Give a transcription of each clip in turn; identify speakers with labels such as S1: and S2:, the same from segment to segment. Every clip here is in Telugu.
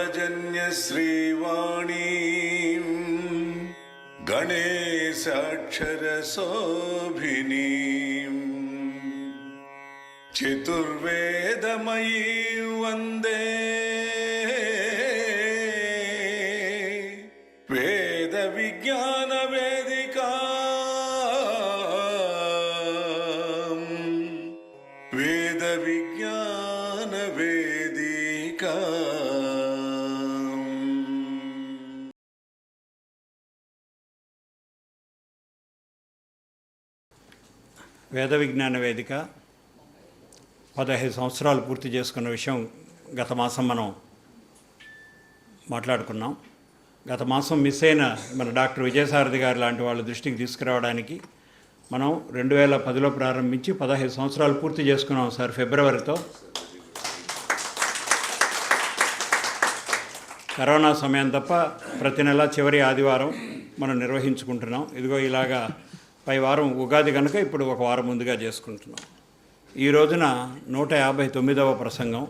S1: पाञ्चजन्यश्रीवाणीं गणेशाक्षरशोभिनीं चतुर्वेदमयीं वन्दे वेदविज्ञानवेदिकां
S2: వేద విజ్ఞాన వేదిక 15 సంవత్సరాలు పూర్తి చేసుకున్న విషయం గత మాసం మనం మాట్లాడుకున్నాం. గత మాసం మిస్ అయిన మన డాక్టర్ విజయసారథి గారు లాంటి వాళ్ళ దృష్టికి తీసుకురావడానికి మనం 2010లో ప్రారంభించి 15 సంవత్సరాలు పూర్తి చేసుకున్నాం సార్. ఫిబ్రవరితో కరోనా సమయం తప్ప ప్రతి నెల చివరి ఆదివారం మనం నిర్వహించుకుంటున్నాం. ఇదిగో ఇలాగా పై వారం ఉగాది కనుక ఇప్పుడు ఒక వారం ముందుగా చేసుకుంటున్నాం. ఈ రోజున 159వ ప్రసంగం.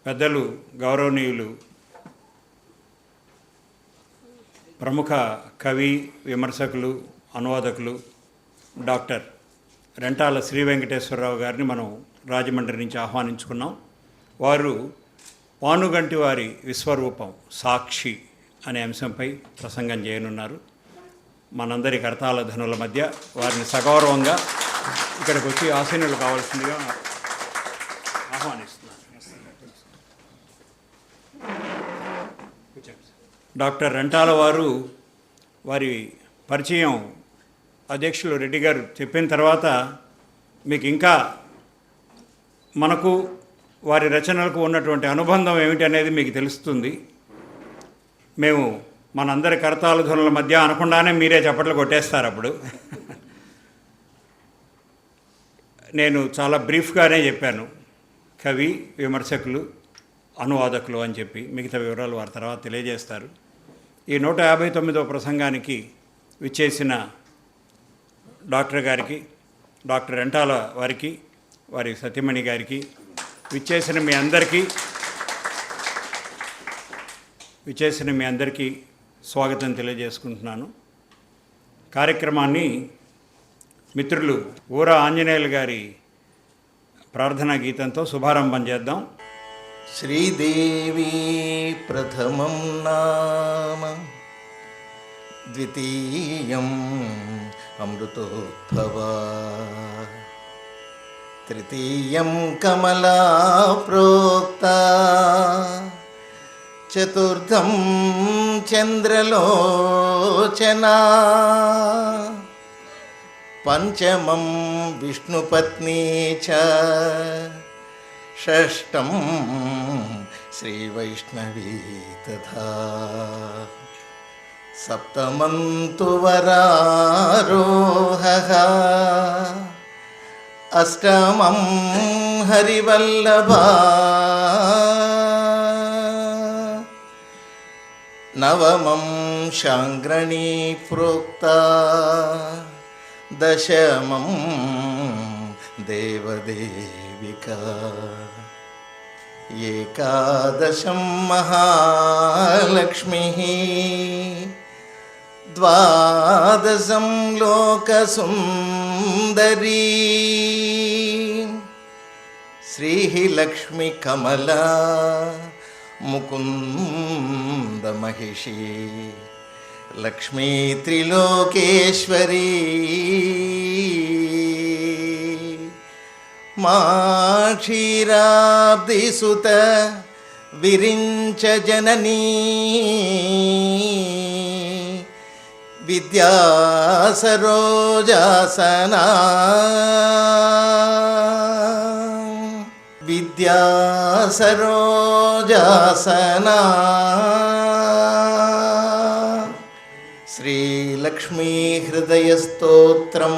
S2: పెద్దలు గౌరవనీయులు ప్రముఖ కవి, విమర్శకులు, అనువాదకులు డాక్టర్ రెంటాల శ్రీ వెంకటేశ్వరరావు గారిని మనం రాజమండ్రి నుంచి ఆహ్వానించుకున్నాం. వారు పానుగంటి వారి విశ్వరూపం సాక్షి అనే అంశంపై ప్రసంగం చేయనున్నారు. మనందరి కరతాళ ధనుల మధ్య వారిని సగౌరవంగా ఇక్కడికి వచ్చి ఆసీనులు కావాల్సిందిగా ఆహ్వానిస్తున్నాను. డాక్టర్ రెంటాల వారు వారి పరిచయం అధ్యక్షులు రెడ్డి గారు చెప్పిన తర్వాత మీకు ఇంకా మనకు వారి రచనలకు ఉన్నటువంటి అనుబంధం ఏమిటి అనేది మీకు తెలుస్తుంది. మేము మనందరి కరతాళ ధ్వనుల మధ్య అనకుండానే మీరే చప్పట్లు కొట్టేస్తారు. అప్పుడు నేను చాలా బ్రీఫ్గానే చెప్పాను, కవి, విమర్శకులు, అనువాదకులు అని చెప్పి. మిగతా వివరాలు వారి తర్వాత తెలియజేస్తారు. ఈ 159వ ప్రసంగానికి విచ్చేసిన డాక్టర్ గారికి, డాక్టర్ రెంటాల వారికి, వారి సతీమణి గారికి, విచ్చేసిన మీ అందరికీ స్వాగతం తెలియజేసుకుంటున్నాను. కార్యక్రమాన్ని మిత్రులు ఊర ఆంజనేయులు గారి ప్రార్థనా గీతంతో శుభారంభం చేద్దాం.
S3: శ్రీదేవి ప్రథమం నామ ద్వితీయం అమృతోద్భవా తృతీయం కమలా ప్రోక్తా చతుర్థం చంద్రలోచనా పంచమం విష్ణుపత్నీ చ షష్టం శ్రీవైష్ణవీ తథా సప్తమం తు వరారోహః అష్టమం హరివల్లభా నవమం శాంగ్రణీ ప్రోక్తా దశమం దేవదేవికా ఏకాదశం మహాలక్ష్మిః ద్వాదశం లోకసుందరీ శ్రీలక్ష్మి కమలా ముకుందమహిషీ లక్ష్మీ త్రిలోకేశ్వరీ మా క్షీరాబ్దిసుత విరించ జననీ విద్యాసరోజాసనా విద్యాసరోజాసనా శ్రీలక్ష్మీ హృదయస్తోత్రం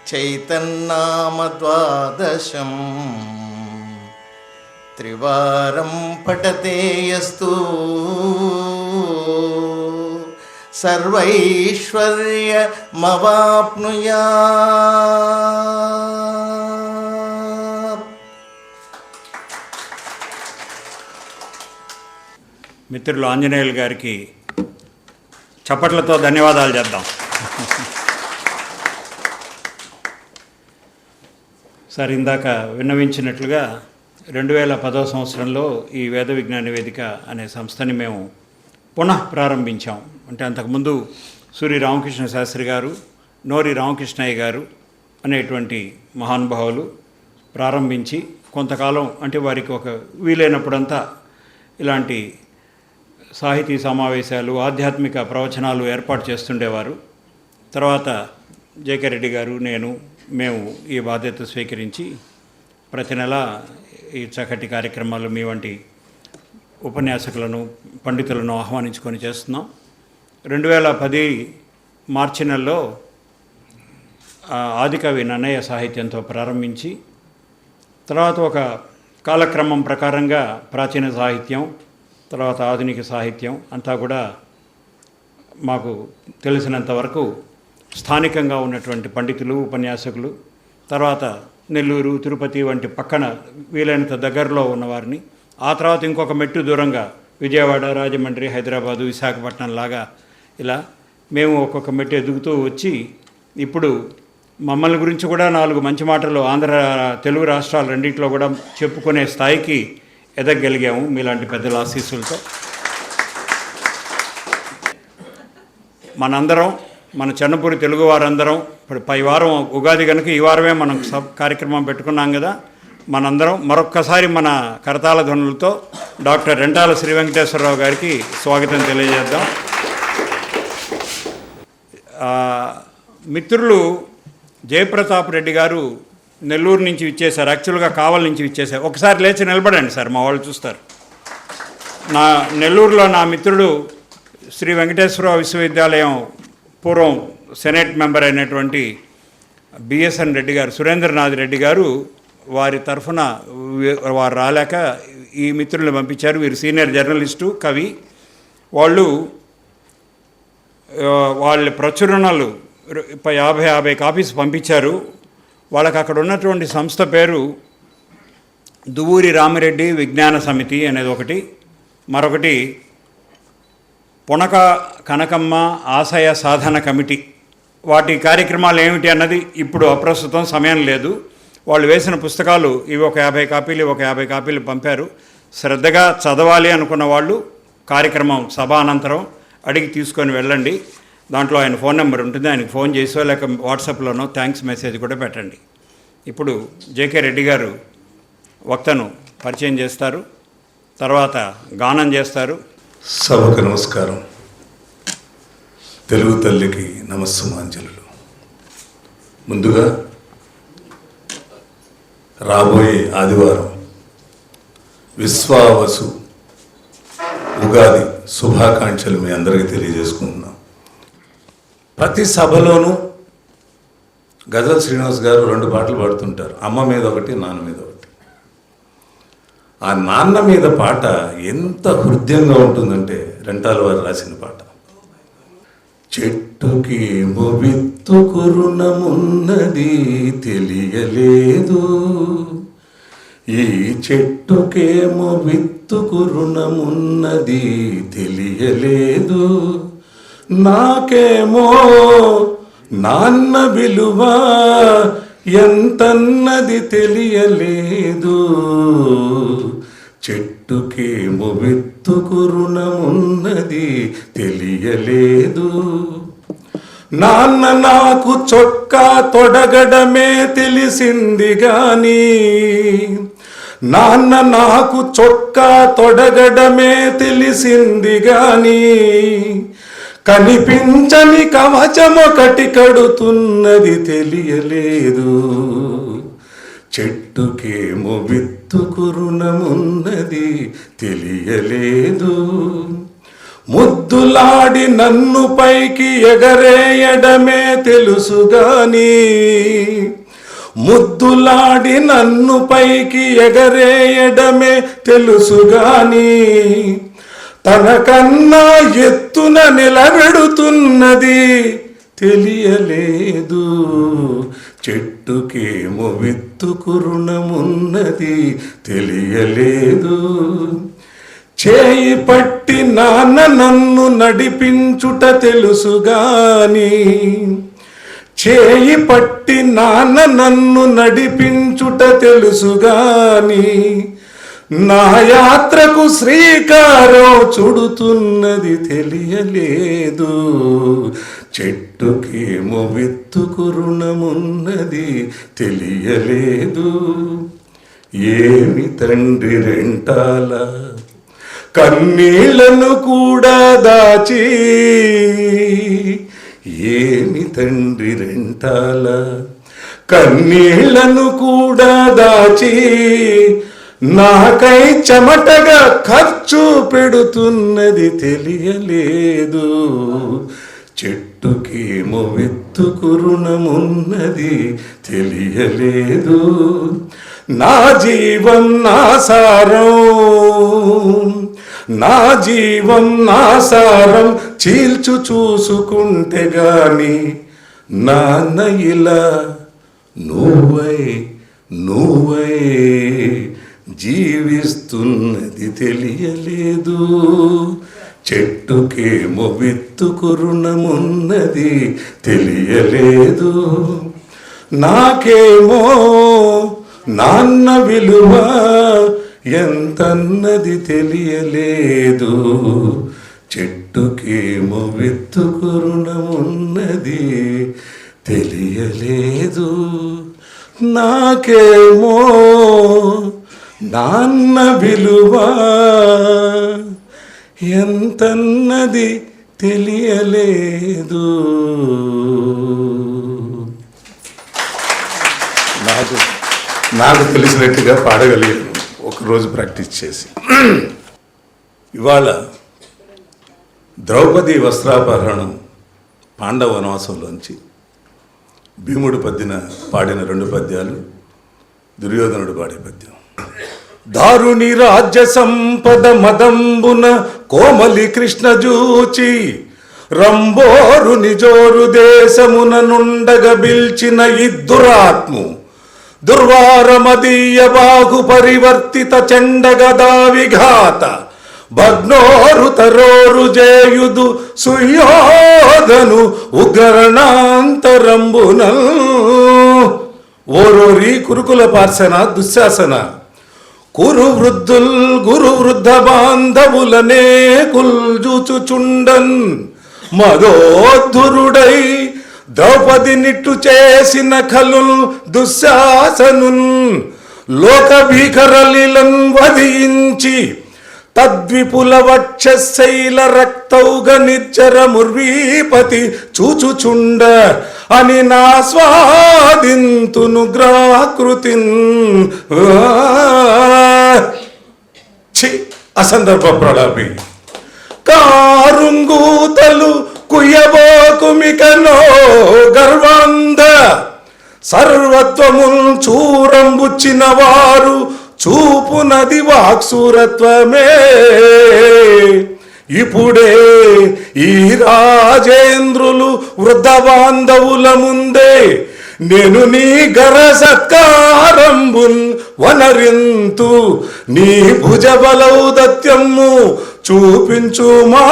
S3: చైతన్నామ ద్వాదశం త్రివారం పఠతేయస్తు సర్వైశ్వర్యమవాప్నుయాత్.
S2: మిత్రులు ఆంజనేయులు గారికి చప్పట్లతో ధన్యవాదాలు చేద్దాం. సార్ ఇందాక విన్నవించినట్లుగా 2010వ సంవత్సరంలో ఈ వేద విజ్ఞాన వేదిక అనే సంస్థని మేము పునః ప్రారంభించాం. అంటే అంతకుముందు సూరి రామకృష్ణ శాస్త్రి గారు, నోరి రామకృష్ణయ్య గారు అనేటువంటి మహానుభావులు ప్రారంభించి కొంతకాలం అంటే వారికి ఒక వీలైనప్పుడంతా ఇలాంటి సాహితీ సమావేశాలు, ఆధ్యాత్మిక ప్రవచనాలు ఏర్పాటు చేస్తుండేవారు. తర్వాత జేకే రెడ్డి గారు, మేము ఈ బాధ్యత స్వీకరించి ప్రతి నెల ఈ చక్కటి కార్యక్రమాలు మీ వంటి ఉపన్యాసకులను, పండితులను ఆహ్వానించుకొని చేస్తున్నాం. 2010 మార్చి నెలలో ఆదికవి నన్నయ్య సాహిత్యంతో ప్రారంభించి తర్వాత ఒక కాలక్రమం ప్రకారంగా ప్రాచీన సాహిత్యం, తర్వాత ఆధునిక సాహిత్యం అంతా కూడా మాకు తెలిసినంత వరకు స్థానికంగా ఉన్నటువంటి పండితులు, ఉపన్యాసకులు, తర్వాత నెల్లూరు, తిరుపతి వంటి పక్కన వీలైనంత దగ్గరలో ఉన్నవారిని, ఆ తర్వాత ఇంకొక మెట్టు దూరంగా విజయవాడ, రాజమండ్రి, హైదరాబాదు, విశాఖపట్నం లాగా ఇలా మేము ఒక్కొక్క మెట్టు ఎదుగుతూ వచ్చి ఇప్పుడు మమ్మల్ని గురించి కూడా 4 మంచి మాటలు తెలుగు రాష్ట్రాలు రెండింటిలో కూడా చెప్పుకునే స్థాయికి ఎదగగలిగాము మీలాంటి పెద్దల ఆశీస్సులతో. మనందరం, మన చెన్నపూరి తెలుగు వారందరం ఇప్పుడు పై వారం ఉగాది కనుక ఈ వారమే మనం కార్యక్రమం పెట్టుకున్నాం కదా, మనందరం మరొక్కసారి మన కరతాళ ధ్వనులతో డాక్టర్ రెంటాల శ్రీ వెంకటేశ్వరరావు గారికి స్వాగతం తెలియజేద్దాం. మిత్రులు జయప్రతాప్ రెడ్డి గారు నెల్లూరు నుంచి ఇచ్చేశారు, యాక్చువల్గా కావలి నుంచి ఇచ్చేశారు. ఒకసారి లేచి నిలబడండి సార్, మా వాళ్ళు చూస్తారు. నెల్లూరులో నా మిత్రుడు శ్రీ వెంకటేశ్వర విశ్వవిద్యాలయం పూర్వం సెనేట్ మెంబర్ అయినటువంటి బిఎస్ఎన్ రెడ్డి గారు, సురేంద్రనాథ్ రెడ్డి గారు వారి తరఫున వారు రాలేక ఈ మిత్రులను పంపించారు. వీరు సీనియర్ జర్నలిస్టు, కవి. వాళ్ళ ప్రచురణలు 50 కాపీస్ పంపించారు. వాళ్ళకి అక్కడ ఉన్నటువంటి సంస్థ పేరు దువ్వూరి రామిరెడ్డి విజ్ఞాన సమితి అనేది ఒకటి, మరొకటి పునక కనకమ్మ ఆశయ సాధన కమిటీ. వాటి కార్యక్రమాలు ఏమిటి అన్నది ఇప్పుడు అప్రస్తుతం, సమయం లేదు. వాళ్ళు వేసిన పుస్తకాలు ఇవి ఒక 50 కాపీలు, ఒక 50 కాపీలు పంపారు. శ్రద్ధగా చదవాలి అనుకున్న వాళ్ళు కార్యక్రమం సభ అనంతరం అడిగి తీసుకొని వెళ్ళండి. దాంట్లో ఆయన ఫోన్ నెంబర్ ఉంటుంది, ఆయనకు ఫోన్ చేసో లేక వాట్సాప్లోనో థ్యాంక్స్ మెసేజ్ కూడా పెట్టండి. ఇప్పుడు జేకే రెడ్డి గారు వక్తను పరిచయం చేస్తారు, తర్వాత గానం చేస్తారు.
S1: సభకు నమస్కారం. తెలుగు తల్లికి నమస్సుమాంజలులు. ముందుగా రాబోయే ఆదివారం విశ్వావసు ఉగాది శుభాకాంక్షలు మీ అందరికీ తెలియజేసుకుంటున్నాం. ప్రతి సభలోనూ గజల్ శ్రీనివాస్ గారు 2 పాటలు పాడుతుంటారు, అమ్మ మీద ఒకటి, నాన్న మీద ఒకటి. ఆ నాన్న మీద పాట ఎంత హృదయంగా ఉంటుందంటే రెంటాల వారు రాసిన పాట. చెట్టుకి విత్తుకు రుణమున్నది తెలియలేదు, ఈ చెట్టుకేమో విత్తుకు రుణమున్నది తెలియలేదు, నాకేమో నాన్న విలువ ఎంతన్నది తెలియలేదు, చెట్టుకేమో విత్తుకు రుణమున్నది తెలియలేదు, నాన్న నాకు చొక్కా తొడగడమే తెలిసింది గాని, నాన్న నాకు చొక్కా తొడగడమే తెలిసింది గాని, కనిపించని కవచమొకటి కడుతున్నది తెలియలేదు, చెట్టుకేమో విత్తుకు రుణమున్నది తెలియలేదు, ముద్దులాడి నన్ను పైకి ఎగరేయడమే తెలుసుగాని, ముద్దులాడి నన్ను పైకి ఎగరేయడమే తెలుసుగాని, తనకన్నా ఎత్తున నిలబెడుతున్నది తెలియలేదు, చెట్టుకేమో విత్తుకు రుణమున్నది తెలియలేదు, చేయి పట్టి నాన్న నన్ను నడిపించుట తెలుసుగాని, చేయి పట్టి నాన్న నన్ను నడిపించుట తెలుసుగాని, నా యాత్రకు శ్రీకారం చుడుతున్నది తెలియలేదు. చెట్టుకేమో విత్తుకు రుణమున్నది తెలియలేదు. ఏమి తండ్రి రెంటాల కన్నీళ్లను కూడా దాచి, ఏమి తండ్రి రెంటాల కన్నీళ్లను కూడా దాచి, నాకై చెమటగా ఖర్చు పెడుతున్నది తెలియలేదు. చెట్టుకేమో విత్తుకు రుణమున్నది తెలియలేదు. నా జీవం నా సారం, నా జీవం నా సారం చీల్చు చూసుకుంటే గాని, నాన్న ఇలా నువ్వై నువ్వై జీవిస్తున్నది తెలియలేదు. చెట్టుకేమో విత్తుకు రుణమున్నది తెలియలేదు. నాకేమో నాన్న విలువ ఎంతన్నది తెలియలేదు. చెట్టుకేమో విత్తుకు రుణమున్నది తెలియలేదు. నాకేమో నాన్న విలువ ఎంతన్నది తెలియలేదు. నాకు తెలిసినట్టుగా పాడగలిగాను ఒకరోజు ప్రాక్టీస్ చేసి. ఇవాళ ద్రౌపది వస్త్రాపహరణం పాండవ వనవాసంలోంచి భీముడు పాడిన 2 పద్యాలు, దుర్యోధనుడు పాడే పద్యం. దారుని రాజ్య సంపద మదంబున కోమలి కృష్ణ జూచి, రంబోరు నిజోరు దేశమున నుండగ బిల్చిన ఇద్దురాత్ము, దుర్వారమదీయ బాహు పరివర్తిత చండగదా విఘాత, భగ్నోరు తరోరు జేయుదు సుయోధను ఉగ్రణాంతరంబున. ఓరోరి కురుకుల పార్శన దుశ్శాసన, కురు వృద్ధుల్ గురు వృద్ధ బాంధవులనే కుల్జుచుచుండన్, మదోద్ధురుడై ద్రౌపది నిట్టు చేసిన ఖలుల్ దుశ్శాసనున్, లోక భీకరలిలన్ వధించి తద్విపుల వక్షశైల రక్తౌగ నిర్జర ముర్వీపతి చూచుచుండ అని నా స్వాదింతును గ్రాకృతిన్. అసందర్భ ప్రలాపి కారుంగూతలు కుయ్యబోకుమికనో గర్వాంధ, సర్వత్వముల్ చూరంబుచ్చిన వారు చూపునది వాక్సూరత్వమే. ఇప్పుడే ఈ రాజేంద్రులు వృద్ధ బాంధవుల ముందే నేను నీ గర సత్కారంబున్ వనరింతు, నీ భుజబలౌదత్యము చూపించుమా.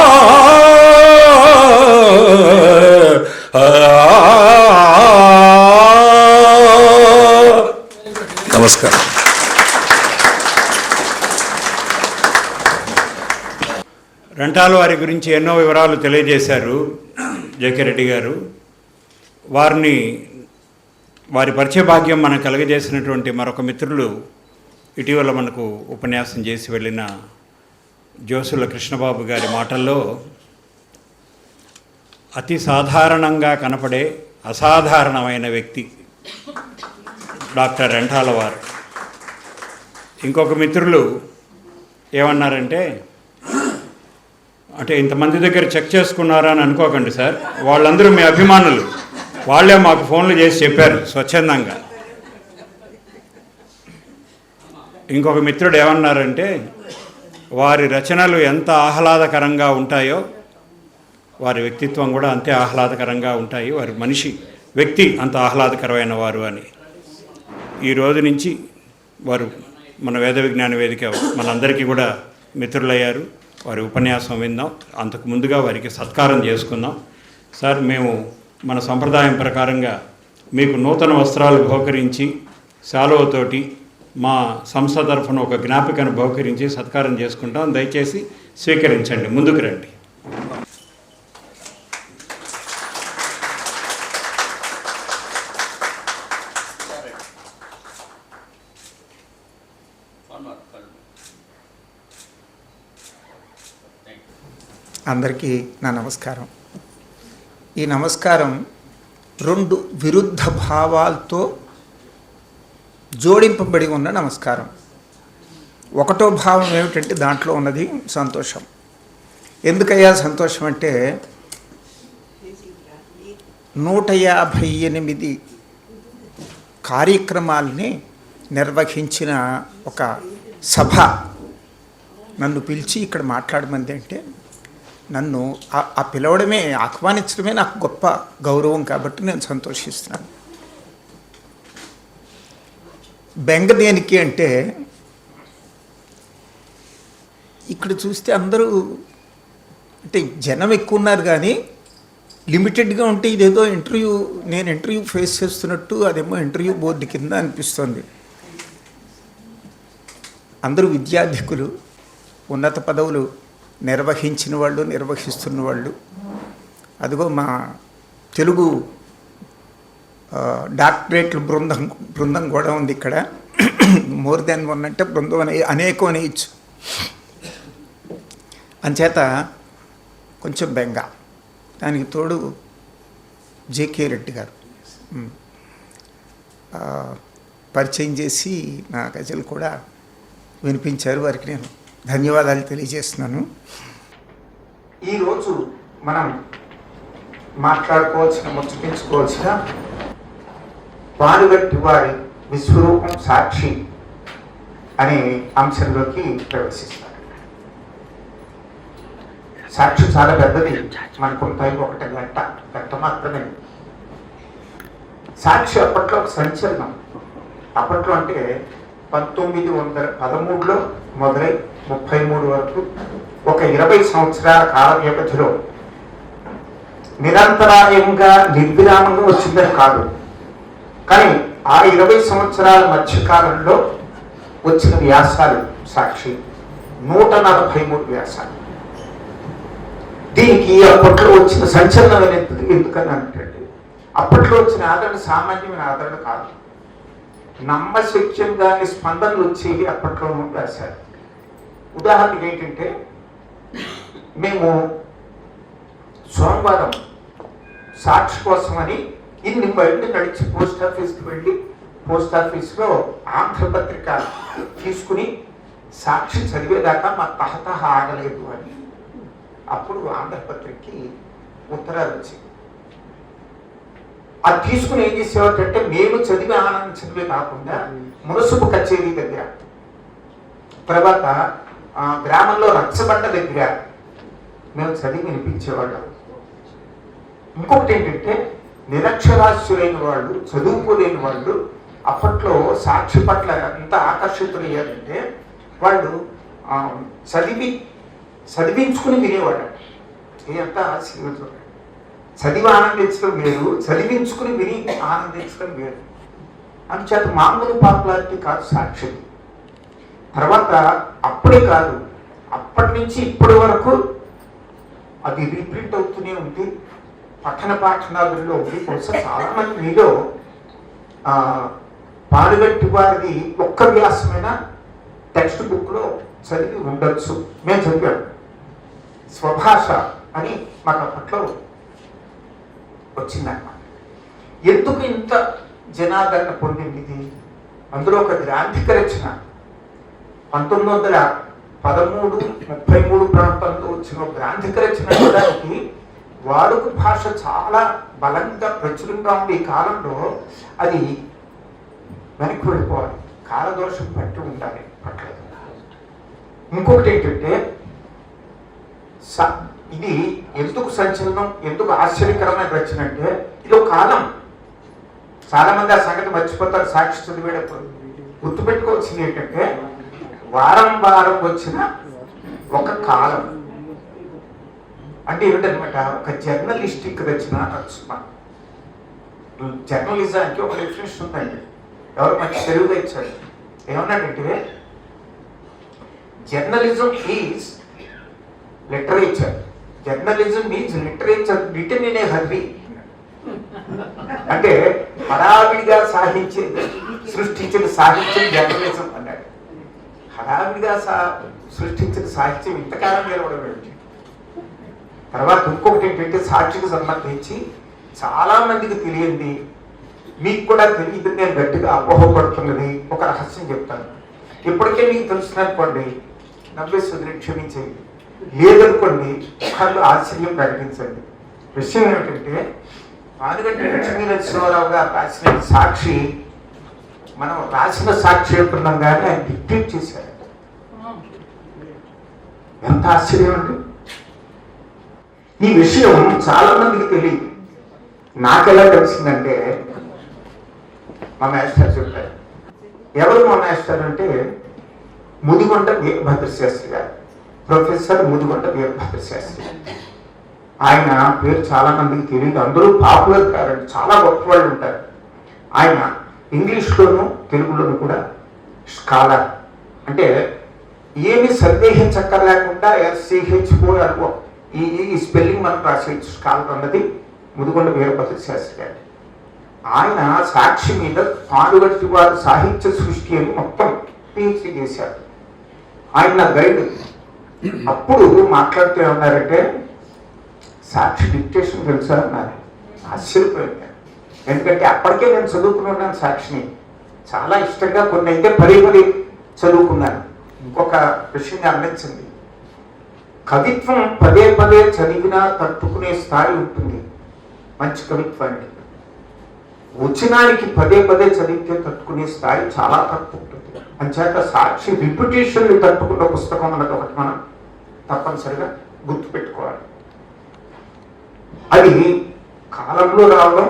S1: నమస్కారం.
S2: రెంటాల వారి గురించి ఎన్నో వివరాలు తెలియజేశారు జేకే రెడ్డి గారు. వారి పరిచయ భాగ్యం మనకు కలగజేసినటువంటి మరొక మిత్రులు ఇటీవల మనకు ఉపన్యాసం చేసి వెళ్ళిన జోసుల కృష్ణబాబు గారి మాటల్లో అతి సాధారణంగా కనపడే అసాధారణమైన వ్యక్తి డాక్టర్ రెంటాల వారు. ఇంకొక మిత్రులు ఏమన్నారంటే, అంటే ఇంతమంది దగ్గర చెక్ చేసుకున్నారా అని అనుకోకండి సార్, వాళ్ళందరూ మీ అభిమానులు, వాళ్ళే మాకు ఫోన్లు చేసి చెప్పారు స్వచ్ఛందంగా. ఇంకొక మిత్రుడు ఏమన్నారంటే, వారి రచనలు ఎంత ఆహ్లాదకరంగా ఉంటాయో వారి వ్యక్తిత్వం కూడా అంతే ఆహ్లాదకరంగా ఉంటాయి, వారి వ్యక్తి అంత ఆహ్లాదకరమైన వారు అని. ఈ రోజు నుంచి వారు మన వేద విజ్ఞాన వేదిక మనందరికీ కూడా మిత్రులయ్యారు. వారి ఉపన్యాసం విందాం. అంతకు ముందుగా వారికి సత్కారం చేసుకుందాం. సార్, మేము మన సంప్రదాయం ప్రకారంగా మీకు నూతన వస్త్రాలు బహుకరించి శాలువతోటి మా సంస్థ తరఫున ఒక జ్ఞాపికను బహుకరించి సత్కారం చేసుకుంటాం. దయచేసి స్వీకరించండి. ముందుకు రండి.
S4: అందరికీ నా నమస్కారం. ఈ నమస్కారం రెండు విరుద్ధ భావాలతో జోడింపబడి ఉన్న నమస్కారం. ఒకటో భావం ఏమిటంటే దాంట్లో ఉన్నది సంతోషం. ఎందుకయ్యా సంతోషం అంటే 158 కార్యక్రమాలని నిర్వహించిన ఒక సభ నన్ను పిలిచి ఇక్కడ మాట్లాడమంది అంటే నన్ను ఆ పిలవడమే, ఆహ్వానించడమే నాకు గొప్ప గౌరవం. కాబట్టి నేను సంతోషిస్తున్నాను. బెంగ దేనికి అంటే ఇక్కడ చూస్తే అందరూ అంటే జనం ఎక్కువ ఉన్నారు, కానీ లిమిటెడ్గా ఉంటే ఇదేదో నేను ఇంటర్వ్యూ ఫేస్ చేస్తున్నట్టు, అదేమో ఇంటర్వ్యూ బోర్డు కింద అనిపిస్తుంది. అందరూ విద్యార్థికులు, ఉన్నత పదవులు నిర్వహించిన వాళ్ళు, నిర్వహిస్తున్న వాళ్ళు. అదిగో మా తెలుగు డాక్టరేట్ల బృందం కూడా ఉంది ఇక్కడ. మోర్ దాన్ వన్ అంటే బృందం అనేకం అనేయచ్చు. అంచేత కొంచెం బెంగ. దానికి తోడు జేకే రెడ్డి గారు పరిచయం చేసి నా గజలు కూడా వినిపించారు. వారికి నేను ధన్యవాదాలు తెలియజేస్తున్నాను. ఈరోజు మనం మాట్లాడుకోవాల్సిన, ముచ్చటించుకోవాల్సిన పానుగట్టి వారి విశ్వరూపం సాక్షి అనే అంశంలోకి ప్రవేశిస్తారు. సాక్షి చాలా పెద్దది, మనకు టైం 1 గంట మాత్రమే. సాక్షి అప్పట్లో ఒక సంచలనం. అప్పట్లో అంటే 1913లో మొదలై 33 వరకు ఒక 20 సంవత్సరాల కాల వ్యవధిలో నిరంతరాయంగా నిర్విరామంగా వచ్చిందని కాదు, కానీ ఆ 20 సంవత్సరాల మధ్యకాలంలో వచ్చిన వ్యాసాలు సాక్షి 143 వ్యాసాలు. దీనికి అప్పట్లో వచ్చిన సంచలనం ఎందుకని అంటే అప్పట్లో వచ్చిన ఆదరణ సామాన్యమైన ఆదరణ కాదు, నమ్మశక్యంగానే స్పందనలు వచ్చేవి అప్పట్లో రాశారు. ఉదాహరణకి ఏంటంటే, మేము సోమవారం సాక్షి కోసమని ఇన్ని బయట నడిచి పోస్ట్ ఆఫీస్కి వెళ్ళి పోస్ట్ ఆఫీస్లో ఆంధ్రపత్రిక తీసుకుని సాక్షి చదివేదాకా మా తహతహ ఆగలేదు అని అప్పుడు ఆంధ్రపత్రికకి ఉత్తరాలు వచ్చాయి. అది తీసుకుని ఏం చేసేవారంటే, మేము చదివి ఆనందించడమే కాకుండా మునసుపు కచేరీ దగ్గర, తర్వాత గ్రామంలో రచ్చబండ దగ్గర మేము చదివి వినిపించేవాళ్ళం. ఇంకొకటి ఏంటంటే, నిరక్షరాస్యులైన వాళ్ళు, చదువుకోలేని వాళ్ళు అప్పట్లో సాక్షి పట్ల ఎంత ఆకర్షితులయ్యారంటే వాళ్ళు చదివించుకుని వినేవాళ్ళు. ఇదంతా చదివి ఆనందించడం వేరు, చదివించుకుని విని ఆనందించడం వేరు. అందుచేత మామూలు పాపులారిటీ కాదు సాక్షి. తర్వాత అప్పుడే కాదు, అప్పటి నుంచి ఇప్పటి వరకు అది రీప్రింట్ అవుతూనే ఉంది, పఠన పాఠనాలలో ఉంది. బహుశా చాలామంది మీలో పానుగట్టి వారిది ఒక్క వ్యాసమైన టెక్స్ట్ బుక్లో చదివి ఉండొచ్చు. మేము చదివాము. స్వభాష అని మాకు అప్పట్లో వచ్చిందన్నమాట. ఎందుకు ఇంత జనాదరణ పొందింది ఇది? అందులో ఒక గ్రాంధిక రచన 1913-33 ప్రాంతంలో వచ్చిన గ్రాంధిక రచన చూడడానికి వాడుక భాష చాలా బలంగా ప్రచురంగా ఉండే ఈ కాలంలో అది వెనక్కి వెళ్ళిపోవాలి, కాలదోషం పట్టి ఉండాలి పట్లేదు. ఇంకొకటి ఏంటంటే, ఇది ఎందుకు సంచలనం, ఎందుకు ఆశ్చర్యకరమైన రచన అంటే, ఇది ఒక కాలం. చాలా మంది ఆ సంగతి మర్చిపోతారు సాక్షి చదివేటప్పుడు. గుర్తుపెట్టుకోవాల్సింది ఏంటంటే, వారం వారం వచ్చిన
S5: ఒక కాలం అంటే ఏమిటనమాట, ఒక జర్నలిస్టిక్ రచన రచన. జర్నలిజానికి ఒక డెఫినేషన్ ఉందండి, ఎవరు మంచి తెలుగుగా ఇచ్చాడు. ఏమన్నాడంటే journalism is literature, journalism means literature return in a hurry. అంటే హడావిడిగా సృష్టించిన సాహిత్యం జర్నలిజం అన్నాడు. హడావిడిగా సృష్టించిన సాహిత్యం ఇంతకాలం నిలవడం ఏంటి? తర్వాత ఇంకొకటి ఏంటంటే సాక్షికి సంబంధించి చాలా మందికి తెలియంది, మీకు కూడా తెలియదు, నేను గట్టిగా అపోహపడుతున్నది ఒక రహస్యం చెప్తాను. ఇప్పటికే మీకు తెలుసుననుకోండి, నవ్వేశ్వరిని క్షమించండి, లేదనుకోండి వాళ్ళు ఆశ్చర్యం ప్రకటించండి. విషయం ఏమిటంటే పానుగంటి లక్ష్మీ నరసింహారావు గారు రాసిన సాక్షి, మనం రాసిన సాక్షి అంటున్నాం కానీ ఆయన డిక్టేట్ చేశారు. ఎంత ఆశ్చర్యం అండి! ఈ విషయం చాలా మందికి తెలియదు. నాకెలా తెలిసిందంటే మా మాస్టర్ చెప్పారు. ఎవరు మా మాస్టర్ అంటే ముదిగొండ వీరభద్ర శాస్త్రి గారు, ప్రొఫెసర్ ముదిగొండ వీరభద్ర శాస్త్రి. ఆయన పేరు చాలా మందికి తెలియదు, అందరూ పాపులర్ కారండి, చాలా గొప్ప వాళ్ళు ఉంటారు. ఆయన ఇంగ్లీష్లోను తెలుగులోను కూడా స్కాలర్, అంటే ఏమి సందేహించక్కర్లేకుండా SCHO ఈ స్పెల్లింగ్ మనం రాసేయచ్చు. స్కాలర్ అన్నది ముదిగొండ వీరభద్ర శాస్త్రి గారు. ఆయన సాక్షి మీద పానుగంటి వారి సాహిత్య సృష్టి అని మొత్తం PhD చేశారు. ఆయన గైడ్. అప్పుడు మాట్లాడుతూ ఏమన్నారంటే సాక్షి డిక్టేషన్ తెలుసా అన్నారు. ఆశ్చర్యపోయింది, ఎందుకంటే అప్పటికే నేను చదువుకుని ఉన్నాను సాక్షిని, చాలా ఇష్టంగా, కొన్ని అయితే పదే చదువుకున్నాను. ఇంకొక విషయం గమనించింది, కవిత్వం పదే పదే చదివినా తట్టుకునే స్థాయి ఉంటుంది మంచి కవిత్వాన్ని. వచనానికి పదే పదే చదివితే తట్టుకునే స్థాయి చాలా తక్కువ ఉంటుంది. అంచేత సాక్షి రిప్యుటేషన్ని తట్టుకున్న పుస్తకం అన్నది ఒకటి మనం తప్పనిసరిగా గుర్తుపెట్టుకోవాలి. అది కాలంలో రావడం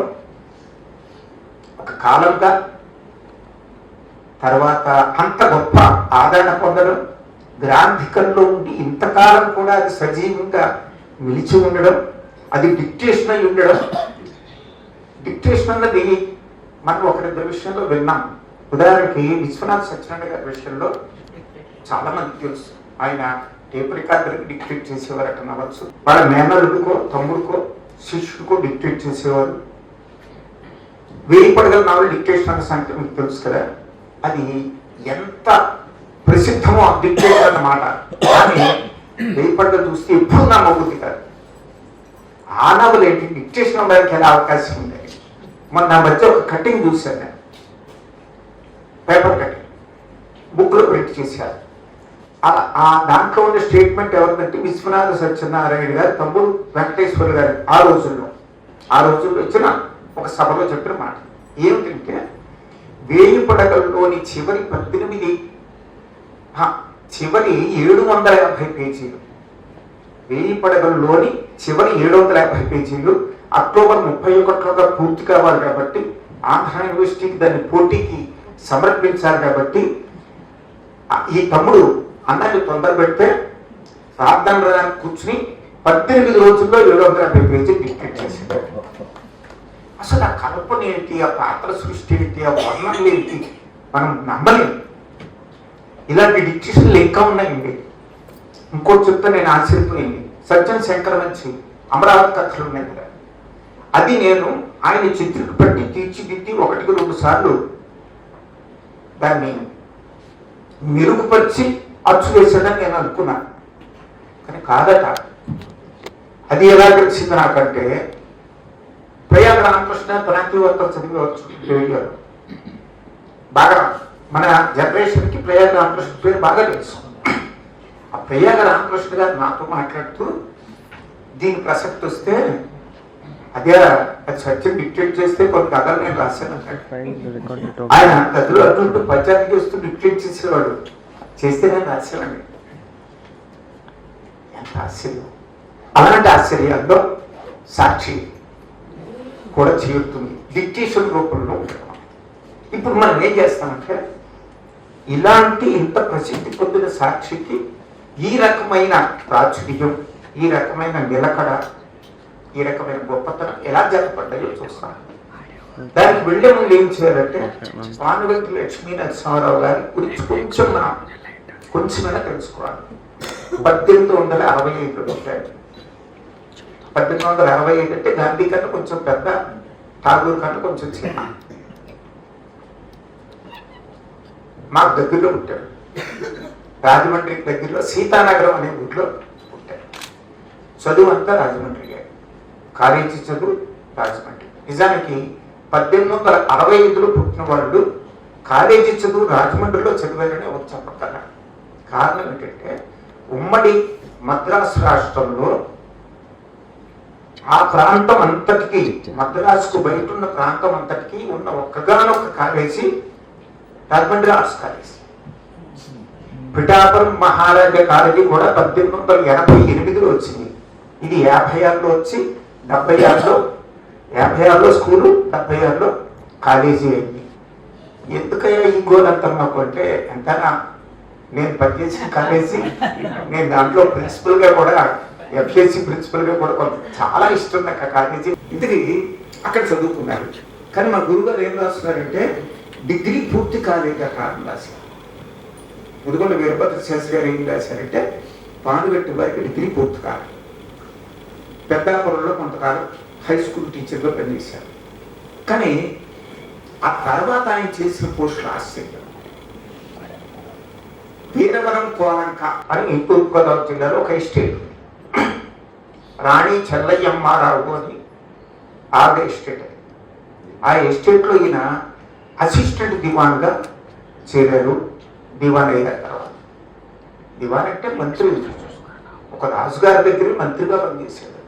S5: ఒక కాలంగా, తర్వాత అంత గొప్ప ఆదరణ పొందడం, గ్రాంధికంలో ఉండి ఇంతకాలం కూడా అది సజీవంగా నిలిచి ఉండడం, అది డిక్టేషన్ అయి ఉండడం. డిక్టేషన్ అన్నది మనం ఒకరిద్దరి విషయంలో విన్నాం. ఉదాహరణకి విశ్వనాథ్ సత్యనారాయణ గారి విషయంలో చాలా మందికి తెలుసు. ఆయన టేప్ రికార్డర్కి డిక్టేట్ చేసేవారు అనవచ్చు, వాళ్ళ మేనల్లుడికో తమ్ముడికో శిష్యుడికో డిక్టేట్ చేసేవారు. 1000 పడగల నావల్ డిక్టేషన్ అన్న సంగతి మీకు తెలుసు కదా. అది ఎంత ప్రసిద్ధమో డిక్టేషన్ అన్నమాట. కానీ 1000 పడగలు చూస్తే ఎప్పుడు నా మొగ్గుద్ది కాదు. ఆ నవలు ఏంటి డిక్టేషన్ అవ్వడానికి ఎలా అవకాశం ఉంది? మొన్న నా మధ్య ఒక కటింగ్ చూశాను నేను, పేపర్ కటింగ్ బుక్లో ప్రింట్ చేశారు. ఆ దాంట్లో ఉన్న స్టేట్మెంట్ ఎవరిదంటే విశ్వనాథ సత్యనారాయణ గారు తమ్ముడు వెంకటేశ్వర గారు ఆ రోజుల్లో ఇచ్చిన ఒక సభలో చెప్పిన మాట ఏమిటంటే, 1000 పడగల్లోని చివరి 750 పేజీలు, 1000 పడగల్లోని చివరి 750 పేజీలు అక్టోబర్ 31 పూర్తి కావాలి కాబట్టి, ఆంధ్ర యూనివర్సిటీకి దాన్ని పోటీకి సమర్పించాలి కాబట్టి, ఈ తమ్ముడు అన్నది తొందర పెడితే ప్రార్థన కూర్చుని 18 రోజుల్లో 750 పేజీలు డిక్టేట్ చేశాడు. అసలు ఆ కల్పన ఏంటి, ఆ పాత్ర సృష్టి ఏంటి, ఆ వర్ణనలు ఏంటి, మనం నమ్మలేము. ఇలాంటి డిక్టేషన్లు ఇంకా ఉన్నాయండి. ఇంకోటి చెప్తే నేను ఆశ్చర్యపోయింది, సజ్జన్ శంకర్ మంచి అమరావతి కథలు ఉన్నాయి కదా, అది నేను ఆయన చిత్రకు పట్టి తీర్చిదిద్ది 1-2 సార్లు దాన్ని మెరుగుపరిచి అచ్చు వేసాడని నేను అనుకున్నాను. కానీ కాదట. అది ఎలా తెలిసింది నాకంటే, ప్రయాగ రామకృష్ణ క్రాంతి వార్తలు చదివేవచ్చు రేడియోలో బాగా. మన జనరేషన్కి ప్రయాగ రామకృష్ణ పేరు బాగా తెలుసు. ఆ ప్రయాగ రామకృష్ణ గారు నాతో మాట్లాడుతూ, దీని ప్రసక్తి వస్తే అదే అది సత్యం డిక్టేట్ చేస్తే కొన్ని కథలు నేను రాశాను. ఆయన గదిలో అటు పద్యానికి వస్తూ డిక్టేట్ చేసేవాడు, చేస్తే నేను రాశానండి. ఎంత ఆశ్చర్యం! అలాంటి ఆశ్చర్యాల్లో సాక్షి కూడా చేరుతుంది డిక్టేషన్ రూపంలో ఉండడం. ఇప్పుడు మనం ఏం చేస్తామంటే, ఇలాంటి ఇంత ప్రసిద్ధి పొందిన సాక్షికి ఈ రకమైన ప్రాచుర్యం, ఈ రకమైన నిలకడ, ఈ రకమైన గొప్పతనం ఎలా జరపడ్డాయో చూస్తాను. దానికి వెళ్ళే ముందు ఏం చేయాలంటే పానుగంటి లక్ష్మీ నరసింహారావు గారి గురించి కొంచెమైనా తెలుసుకోవాలి. 1865 పుట్టాడు. 1865 అంటే గాంధీ కన్నా కొంచెం పెద్ద, ఠాగూర్ కన్నా కొంచెం చిన్న. మాకు దగ్గరలో పుట్టాడు. రాజమండ్రి దగ్గరలో సీతానగరం అనే ఊళ్ళో పుట్టాడు. చదువు అంతా రాజమండ్రి, కాలేజీ చదువు రాజమండ్రి. నిజానికి 1865లో పుట్టిన వాళ్ళు కాలేజీ చదువు రాజమండ్రిలో చదివారని ఎవరు చెప్పగల. కారణం ఏంటంటే ఉమ్మడి మద్రాసు రాష్ట్రంలో ఆ ప్రాంతం అంతటికి, మద్రాసుకు బయట ఉన్న ప్రాంతం అంతటికి ఉన్న ఒక్కగానొక్క college Rajahmundry arts college. Pithapuram Maharaja college కూడా 1888లో వచ్చింది. ఇది 56లో వచ్చి 56లో స్కూలు, 76లో కాలేజీ అయింది. ఎందుకయ్యా ఈ గోల్ అంతా మాకు అంటే, ఎంతనా నేను పనిచేసిన కాలేజీ, నేను దాంట్లో ప్రిన్సిపల్గా కూడా, ఎఫ్ఏసి ప్రిన్సిపల్గా కూడా కొంత చాలా ఇష్టం నాకు ఆ కాలేజీ. ఇంతకీ అక్కడ చదువుకున్నారు. కానీ మా గురుగారు ఏం రాస్తున్నారంటే డిగ్రీ పూర్తి కాలేదా కారణం రాశారు. ముదుగొండ వీరభద్ర శాస్త్రి గారు ఏం రాశారంటే పానుగంటి వారికి డిగ్రీ పూర్తి కాలేదు. పెద్దాపురంలో కొంతకాలం హై స్కూల్ టీచర్గా పనిచేశారు. కానీ ఆ తర్వాత ఆయన చేసిన పోస్టులు ఆశ్చర్యం. వీరవరం కోలంక అని తూర్పుగోదావరి జిల్లాలో ఒక ఎస్టేట్, రాణి చెల్లయ్యమ్మారావు అని ఆవిడ ఎస్టేట్. ఆ ఎస్టేట్లో ఈయన అసిస్టెంట్ దివాన్గా చేరారు. దివాన్ అయిన తర్వాత, దివాన్ అంటే మంత్రి, ఒక రాజుగారి దగ్గర మంత్రిగా పనిచేశారు.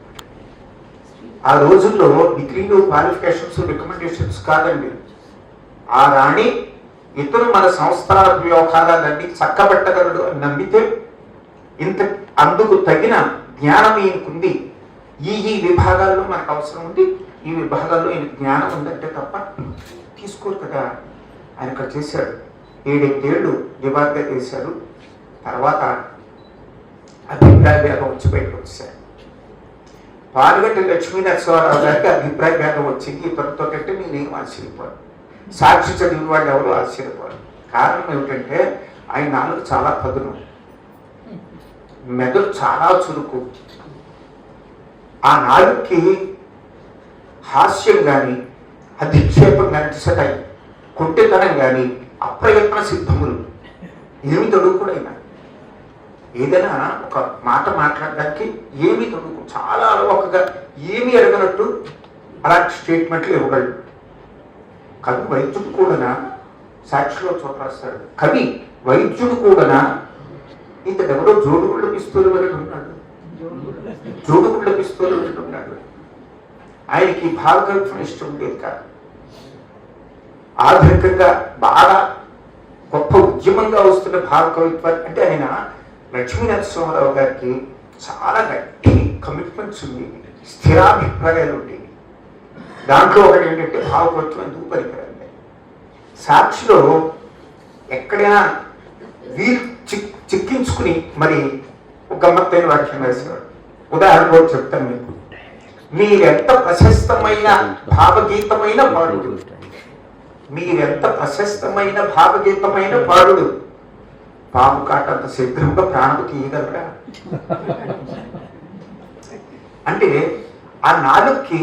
S5: ఆ రోజుల్లో డిగ్రీలు, క్వాలిఫికేషన్స్, రికమెండేషన్స్ కాదండి. ఆ రాణి ఇతను మన సంస్థల వ్యవహారాలన్నీ చక్కబెట్టగలడు అని నమ్మితే, అందుకు తగిన జ్ఞానం ఈయనకుంది, ఈ విభాగాల్లో మనకు అవసరం ఉంది, ఈ విభాగాల్లో ఈయన జ్ఞానం ఉందంటే తప్ప తీసుకోరు కదా. ఆయన ఇక్కడ చేశాడు. 7 ఏళ్ళు దివాన్గా చేశారు. తర్వాత అభిప్రాయ భేదం వచ్చి బయటకు వచ్చారు. పానుగంటి లక్ష్మీ నరసింహారావు గారికి అభిప్రాయ భేదం వచ్చింది. ఇతరులతో కంటే నేనేం ఆశ్చర్యపోను, సాక్షి చదివిన వాళ్ళు ఎవరు ఆశ్చర్యపోరు. కారణం ఏమిటంటే ఆయన నాలుగు చాలా పదును, మెదడు చాలా చురుకు. ఆ నాలుగుకి హాస్యం కానీ, అధిక్షేపం కానీ, సటై కొంటెతనం కానీ, అప్రయత్న సిద్ధములు ఏమి తొడుగుడైనా. ఏదైనా ఒక మాట మాట్లాడడానికి ఏమి తొడుగు, చాలా అలవకగా ఏమి ఎరగనట్టు అలాంటి స్టేట్మెంట్లు ఇవ్వగలడు. కవి వైద్యుడు కూడా, సాక్షిలో చోట రాస్తాడు, కవి వైద్యుడు కూడా ఇతడెవరో జోడుగుళ్ళ పిస్తూలు వెళ్ళి ఉన్నాడు, జోడుగుళ్ళ పిస్తూలు వెళ్ళి ఉన్నాడు. ఆయనకి భావకవిత్వం ఇష్టం ఉండేది కాదు. ఆధునికంగా బాగా గొప్ప ఉద్యమంగా వస్తున్న భావకవిత్వాన్ని అంటే ఆయన లక్ష్మీ నరసింహారావు గారికి చాలా గట్టి కమిట్మెంట్స్ ఉండేవి, స్థిరాభిప్రాయాలు ఉండేవి. దాంట్లో ఒకటి ఏంటంటే భావకవిత్వం ఎందుకు పనికిరండి. సాక్షిలో ఎక్కడైనా వీరు చిక్కించుకుని మరి ఒక గమ్మత్తైన వాక్యం రాసేవాడు. ఉదాహరణ కూడా చెప్తాను మీకు. మీరెంత ప్రశస్తమైన భావగీతమైన పాడుడు, మీరెంత ప్రశస్తమైన భావగీతమైన పాడుడు, పాము కాటంత శీఘ్రంగా ప్రాణము తీయగలరా అంటే ఆ నాలుగుకి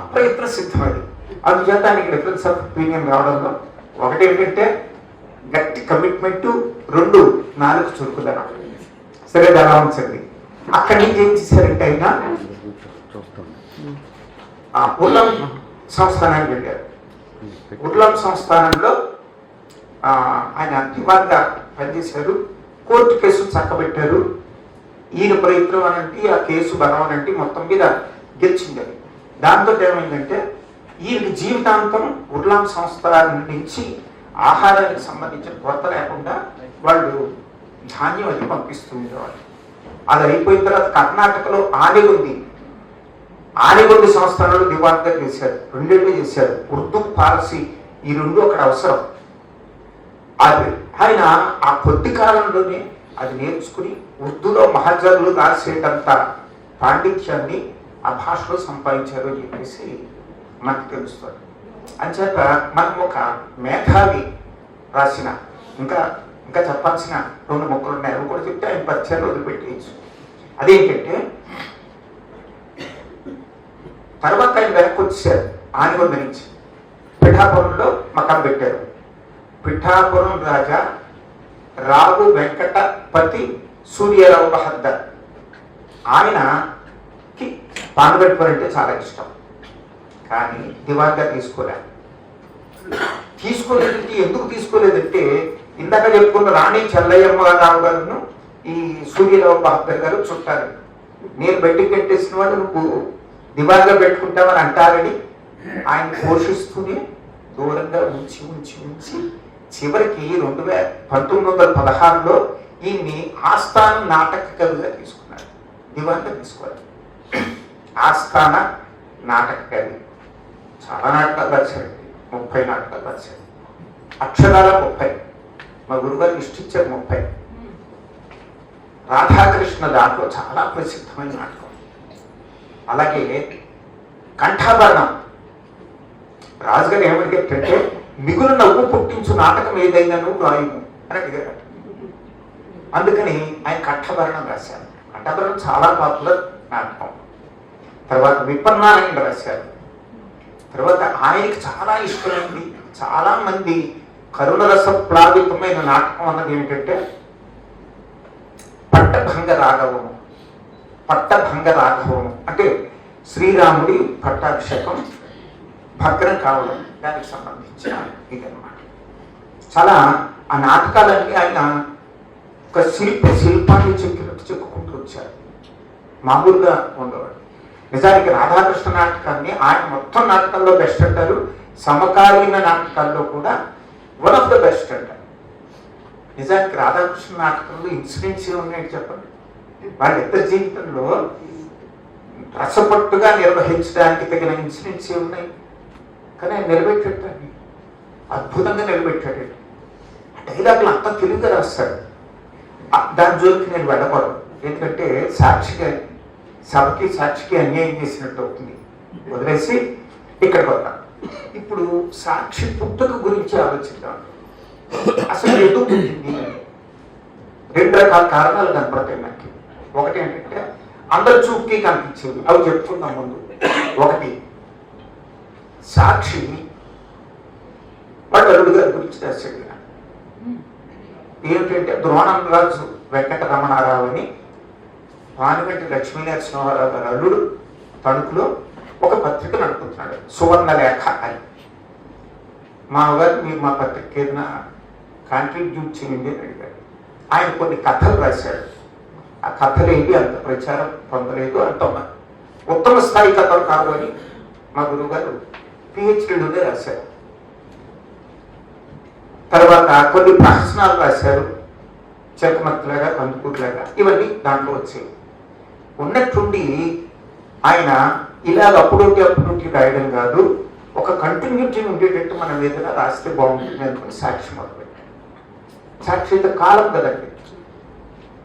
S5: అప్రయత్న సిద్ధమది. అందుచేత ఆయనకి డిఫరెన్స్ ఆఫ్ ఒపీనియన్ రావడంలో ఒకటి ఏంటంటే గట్టి కమిట్మెంటు, 2 నాలుగు చురుకుదనం. సరే అలా ఉంచండి. అక్కడి నుంచి ఏం చేశారంటే ఆయన ఉర్లం సంస్థానానికి వెళ్ళారు. ఉర్లం సంస్థానంలో ఆయన దివాన్గా పనిచేశారు. కోర్టు కేసులు చక్కబెట్టారు. ఈయన ప్రయత్నం అనంటే, ఆ కేసు బలం అనంటే మొత్తం మీద గెలిచింది. దాంతో ఏమైందంటే ఈయనకి జీవితాంతం ఉర్లాం సంస్థానం నుంచి ఆహారానికి సంబంధించిన కొరత లేకుండా వాళ్ళు ధాన్యం అది పంపిస్తూ ఉండేవాళ్ళు. అది అయిపోయిన తర్వాత కర్ణాటకలో ఆనెగొండి సంస్థానంలో దివాన్గా చేశారు. 2 ఏళ్ళు చేశారు. ఉర్దూ, పారసీ ఈ 2 అక్కడ అవసరం. అది ఆయన ఆ కొద్ది కాలంలోనే అది నేర్చుకుని ఉర్దూలో మహజర్లు రాసేటంత పాండిత్యాన్ని ఆ భాషలో సంపాదించారు అని చెప్పేసి మనకు తెలుస్తుంది. అంచేత మనం ఒక మేధావి రాసిన ఇంకా ఇంకా చెప్పాల్సిన 2 ముక్కలు ఉన్నాయి, అవి కూడా చెప్తే ఆయన పరిచయాలు వదిలిపెట్టేయచ్చు. అదేంటంటే తర్వాత ఆయన వెనక్కి వచ్చారు ఆనిగొంద నుంచి, పిఠాపురంలో మకాం పెట్టారు. పిఠాపురం రాజా రావు వెంకటపతి సూర్యరావు బహద్దర్ ఆయనకి పానగట్టుపర్ అంటే చాలా ఇష్టం, కానీ దివాన్గా తీసుకోలేదంటే ఎందుకు తీసుకోలేదంటే ఇందాక చెప్పుకున్న రాణి చెల్లయ్యమ్మ రావు గారును ఈ సూర్యరావు బహద్దర్ గారు చుట్టారు. నేను బయటికి కట్టేసిన వాడు నువ్వు దివాన్గా పెట్టుకుంటామని అంటారని ఆయన పోషిస్తూనే దూరంగా ఉంచి ఉంచి ఉంచి చివరికి 1916లో ఈయన్ని ఆస్థాన నాటక కవిగా తీసుకున్నాడు, దివాన్గా తీసుకోవాలి. ఆస్థాన నాటక కవి చాలా నాటకాలు రాశారండి, 30 నాటకాలు రాశారు. అక్షరాల 30, మా గురుగారు లిస్ట్ ఇచ్చారు 30. రాధాకృష్ణ దాంట్లో చాలా ప్రసిద్ధమైన నాటకం. అలాగే కంఠాభరణం రాజుగారు ఏమడిగేటంటే మిగులు నవ్వు పుట్టించు నాటకం ఏదైనాను రాయము అని అడిగారు. అందుకని ఆయన కంఠాభరణం రాశారు. కంఠాభరణం చాలా పాపులర్ నాటకం. తర్వాత విపన్నారాయణ రాశారు. తర్వాత ఆయనకి చాలా ఇష్టమైంది, చాలా మంది కరుణరస ప్లావితమైన నాటకం అన్నది ఏమిటంటే పట్టభంగ రాఘవము. పట్టభంగ రాఘవము అంటే శ్రీరాముడి పట్టాభిషేకం భగ్నం కావడం, దానికి సంబంధించిన ఇదన్నమాట. చాలా ఆ నాటకాలన్నీ ఆయన ఒక శిల్పాన్ని చెక్కినట్టు చెప్పుకుంటూ వచ్చారు, మామూలుగా ఉండేవాడు. నిజానికి రాధాకృష్ణ నాటకాన్ని ఆయన మొత్తం నాటకాల్లో బెస్ట్ అంటారు, సమకాలీన నాటకాల్లో కూడా వన్ ఆఫ్ ద బెస్ట్ అంటారు. నిజానికి రాధాకృష్ణ నాటకంలో ఇన్సిడెంట్స్ ఏమున్నాయని చెప్పండి. వాళ్ళిద్దరి జీవితంలో రసపట్టుగా నిర్వహించడానికి తగిన ఇన్సిడెంట్స్ ఏమున్నాయి, కానీ ఆయన నిలబెట్టాడు, అద్భుతంగా నిలబెట్టాడు. డైలాగులు అంతా తెలుగుగా రాస్తాడు. దాని జోలికి నేను వెళ్ళకూడదు, ఎందుకంటే సభకి సాక్షికి అన్యాయం చేసినట్టు అవుతుంది, వదిలేసి ఇక్కడికి వద్దాం. ఇప్పుడు సాక్షి పుట్టుక గురించి ఆలోచిద్దాం. అసలు ఎందుకు పుట్టింది? 2 రకాల కారణాలు కనపడతాయి మనకి. ఒకటి ఏంటంటే అందరి చూపుకి కనిపించేవి, అవి చెప్పుకుందాం ముందు. ఒకటి సాక్షి వాడు అల్లుడు గారి గురించి రాశాడు. ఏమిటంటే ద్రోణంరాజు వెంకటరమణారావు అని వానిగంటి లక్ష్మీనరసింహారావు గారు అల్లుడు తణుకులో ఒక పత్రిక నడుపుతున్నాడు, సువర్ణలేఖ అని. మామగారు మీరు మా పత్రిక ఏదైనా కాంట్రిబ్యూట్ చేయండి అని అడిగాడు. ఆయన కొన్ని కథలు రాశాడు. ఆ కథలు ఏంటి అంత ప్రచారం పొందలేదు, అంత ఉత్తమ స్థాయి కథలు కాదు అని మా గురువు గారు పిహెచ్డీలోనే రాశారు. తర్వాత కొన్ని ప్రహసనాలు రాశారు, చెరకమర్తిలాగా కందుకూరులాగా, ఇవన్నీ దాంట్లో వచ్చాయి. ఉన్నట్టుండి ఆయన ఇలాగ అప్పుడొట్టి రాయడం కాదు, ఒక కంటిన్యూటీ ఉండేటట్టు మనం ఏదైనా రాస్తే బాగుంటుంది అనుకుని సాక్షి మొదలుపెట్టాడు. సాక్షి అయితే కాలం కదండి,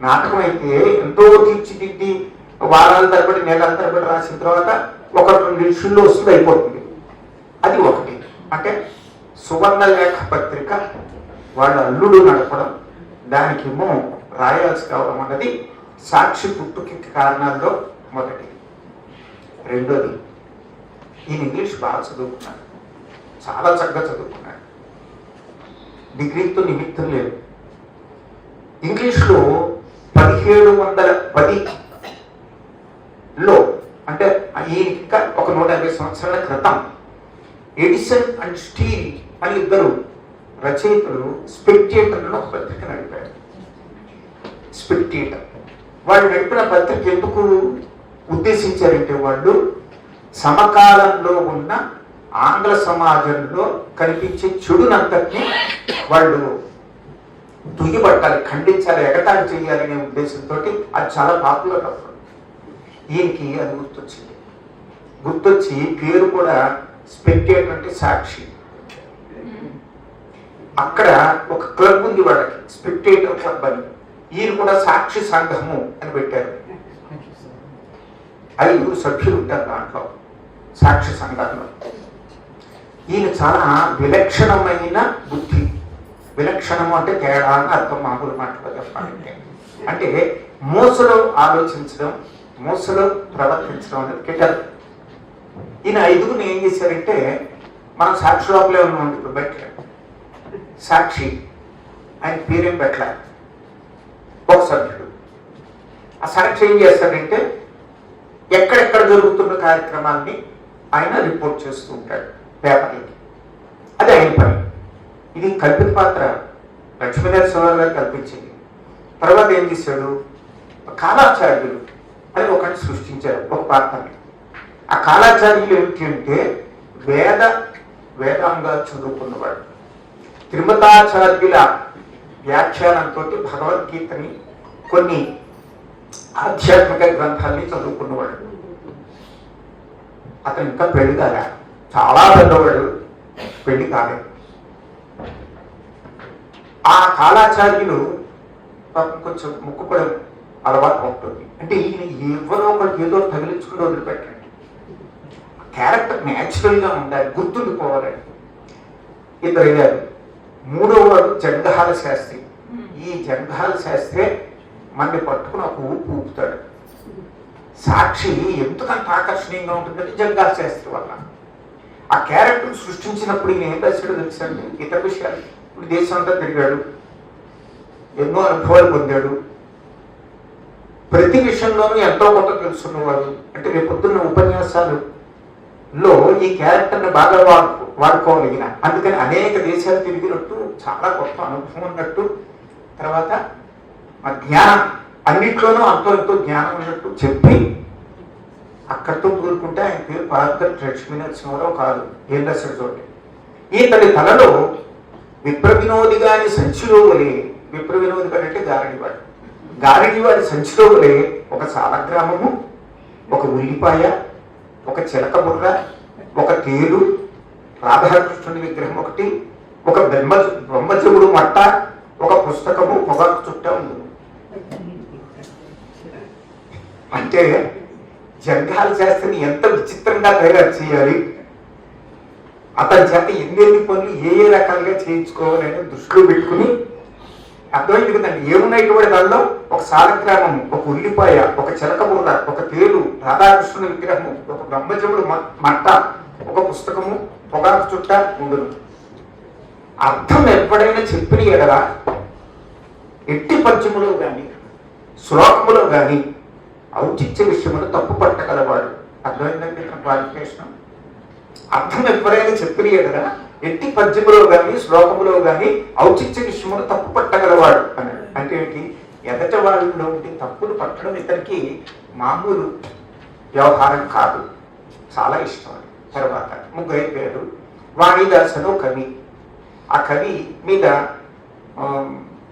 S5: నాటకం అయితే ఎంతో తీర్చిదిద్ది వారాల తరబడి నెలల తరబడి రాసిన తర్వాత 1-2 ఇష్యూల్లో వస్తుంది, అయిపోతుంది. అది ఒకటి. అంటే సువర్ణలేఖ పత్రిక వాళ్ళ అల్లుడు నడపడం, దానికేమో రాయాల్సి కావడం అన్నది సాక్షి పుట్టుకి కారణాల్లో మొదటి. రెండోది, ఈయన ఇంగ్లీష్ బాగా చదువుకున్నాడు, చాలా చక్కగా చదువుకున్నాడు, డిగ్రీతో నిమిత్తం లేదు. ఇంగ్లీష్లో 1710లో అంటే ఈయనకి ఇంకా ఒక 150 సంవత్సరాల క్రితం ఎడిసన్ అండ్ స్టీల్ అని 2 రచయితలు స్పెక్టేటర్లో ఒక పత్రిక నడిపారు. స్పెక్టేటర్ వాళ్ళు నడిపిన పత్రిక ఎందుకు ఉద్దేశించారంటే, వాళ్ళు సమకాలంలో ఉన్న ఆంగ్ల సమాజంలో కనిపించే చెడునంతటినీ వాళ్ళు దుయ్యబట్టాలి, ఖండించాలి, ఎగతాళి చేయాలనే ఉద్దేశంతో అది చాలా పాపులర్ అప్పుడు. ఈయనకి అది గుర్తొచ్చి పేరు కూడా స్పెక్టేటర్ అంటే సాక్షి. అక్కడ ఒక క్లబ్ ఉంది వాళ్ళకి, స్పెక్టేటర్ క్లబ్ అని. ఈయన కూడా సాక్షి సంఘము అని పెట్టారు. 5 సభ్యులు ఉంటారు దాంట్లో సాక్షి సంఘంలో. ఈయన చాలా విలక్షణమైన బుద్ధి. విలక్షణము అంటే తేడా అని అర్థం మామూలు మాటలో చెప్పాలంటే. అంటే మోసలో ఆలోచించడం, మోసలో ప్రవర్తించడం అనేది కిటల్. ఈయన 5గురిని ఏం చేశారంటే, మనం సాక్షి లోపలే ఉన్నాం ఇప్పుడు పెట్టలేదు. సాక్షి ఆయన పేరేం పెట్టలే, ఒక సభ్యుడు. ఆ సాక్షి ఏం చేస్తాడంటే ఎక్కడెక్కడ జరుగుతున్న కార్యక్రమాన్ని ఆయన రిపోర్ట్ చేస్తూ ఉంటాడు పేపర్లకి. అది ఆయన పని. ఇది కల్పిత పాత్ర, లక్ష్మీనరసింహరావు గారు కల్పించింది. తర్వాత ఏం చేశాడు, కాలాచార్యులు అని ఒకరిని సృష్టించారు, ఒక పాత్రని. ఆ కాలాచార్యులు ఏమిటి అంటే వేదాంగాలు చదువుకున్నవాడు. త్రిమతాచార్యుల వ్యాఖ్యానంతో భగవద్గీతని, కొన్ని ఆధ్యాత్మిక గ్రంథాలని చదువుకున్నవాడు. అతను ఇంకా పెళ్లి కాలే, చాలా పెద్దవాడు, పెళ్లి కాలేదు. ఆ కాలాచార్యులు కొంచెం ముక్కుపడం అలవాటు ఉంటుంది. అంటే ఈయన ఎవరో ఒకటి ఏదో తగిలించుకుని వదిలిపెట్టండి. క్యారెక్టర్ న్యాచురల్గా ఉండాలి, గుర్తుండిపోవాలండి. ఇద్దరు గారు. 3వ వాడు జంగహాల శాస్త్రి. ఈ జంగహాల శాస్త్రే మనని పట్టుకుని ఒక ఊపు ఊపుతాడు. సాక్షి ఎందుకంత ఆకర్షణీయంగా ఉంటుందంటే జంగహాల శాస్త్రి వల్ల. ఆ క్యారెక్టర్ సృష్టించినప్పుడు ఈయన ఏం రాశాడో తెలుసండి, ఇతర విషయాలు. ఇప్పుడు దేశం అంతా తిరిగాడు, ఎన్నో అనుభవాలు పొందాడు, ప్రతి విషయంలోనూ ఎంతో కొంత తెలుసున్నవాడు. అంటే రేపు పొద్దున్న ఉపన్యాసాలలో ఈ క్యారెక్టర్ని బాగా వాడుకోగలిగిన. అందుకని అనేక దేశాలు తిరిగినట్టు, చాలా గొప్ప అనుభవం ఉన్నట్టు, తర్వాత ఆ జ్ఞానం అన్నిట్లోనూ అంతో ఎంతో జ్ఞానం ఉన్నట్టు చెప్పి అక్కడితో కూరుకుంటే ఆయన పేరు పార్కర్ లక్ష్మీనరసింహరావు కాదు. ఏం రాశాడు చూడండి, ఈతడి తలలో విప్రవినోది గారి సంచిలో వలే, విప్రవినోది గారు అంటే గారడివాడు, గారడివాడి సంచిలో వలే ఒక సాలగ్రామము, ఒక ఉల్లిపాయ, ఒక చిలక బుర్ర, ఒక తేలు, రాధాకృష్ణుని విగ్రహం ఒకటి, ఒక బ్రహ్మజముడు మట్ట, ఒక పుస్తకము, పొగాకు చుట్ట ఉంది. అంటే జంగాల శాస్త్రిని ఎంత విచిత్రంగా తయారు చేయాలి, అతని చేత ఎన్ని పనులు ఏ రకాలుగా చేయించుకోవాలని దృష్టిలో పెట్టుకుని, అర్థమైంది కదండి. ఏమున్నాయి కూడా దానిలో, ఒక సాలగ్రామము, ఒక ఉల్లిపాయ, ఒక చిలక బుర్ర, ఒక తేలు, రాధాకృష్ణుని విగ్రహము, ఒక బ్రహ్మజముడు మట్ట, ఒక పుస్తకము, పొగాకు చుట్ట ఉండును. అర్థం ఎప్పుడైనా చెప్పిన ఎడల ఎట్టి పద్యములో కానీ శ్లోకములో కానీ ఔచిత్య విషయమును తప్పు పట్టగలవాడు. అర్థమైందండి క్వాలిఫికేషన్. అర్థం ఎవరైనా చెప్పిన ఎడల ఎట్టి పద్యములో కానీ శ్లోకములో కానీ ఔచిత్య విషయమును తప్పు పట్టగలవాడు అన్నాడు. అంటే ఏంటి, ఎదట వాళ్ళలో ఉంటే తప్పులు పట్టడం ఇతనికి మామూలు వ్యవహారం కాదు, చాలా ఇష్టం. తర్వాత 3 అయిపోయారు. వాణిదాసను కవి. ఆ కవి మీద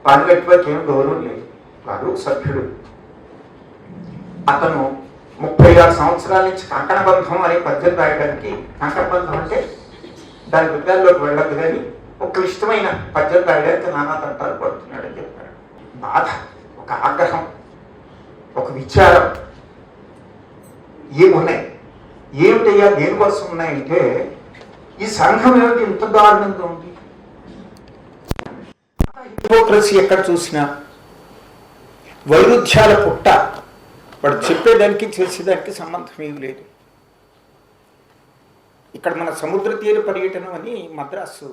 S5: పాల్గొట్టువారికి ఏం గౌరవం లేదు, వాడు సభ్యుడు. అతను 36 సంవత్సరాల నుంచి కంకణబంధం అనే పద్యం రాయడానికి, కంకణబంధం అంటే దాని విగ్రహాల్లోకి వెళ్ళదు కానీ ఒక క్లిష్టమైన పద్యం రాయడానికి నానా తంటాలు పడుతున్నాడని చెప్పాడు. బాధ, ఒక ఆగ్రహం, ఒక విచారం ఏమున్నాయి. ఏమిటయ్యా, దేనికోసం ఉన్నాయంటే, ఈ సంఘం ఏమిటి ఇంత దారుణంగా ఉంది. హిపోక్రసీ ఎక్కడ చూసినా వైరుధ్యాల పుట్ట. వాడు చెప్పేదానికి చేసేదానికి సంబంధం ఏమి లేదు. ఇక్కడ మన సముద్ర తీర పర్యటన అని మద్రాసు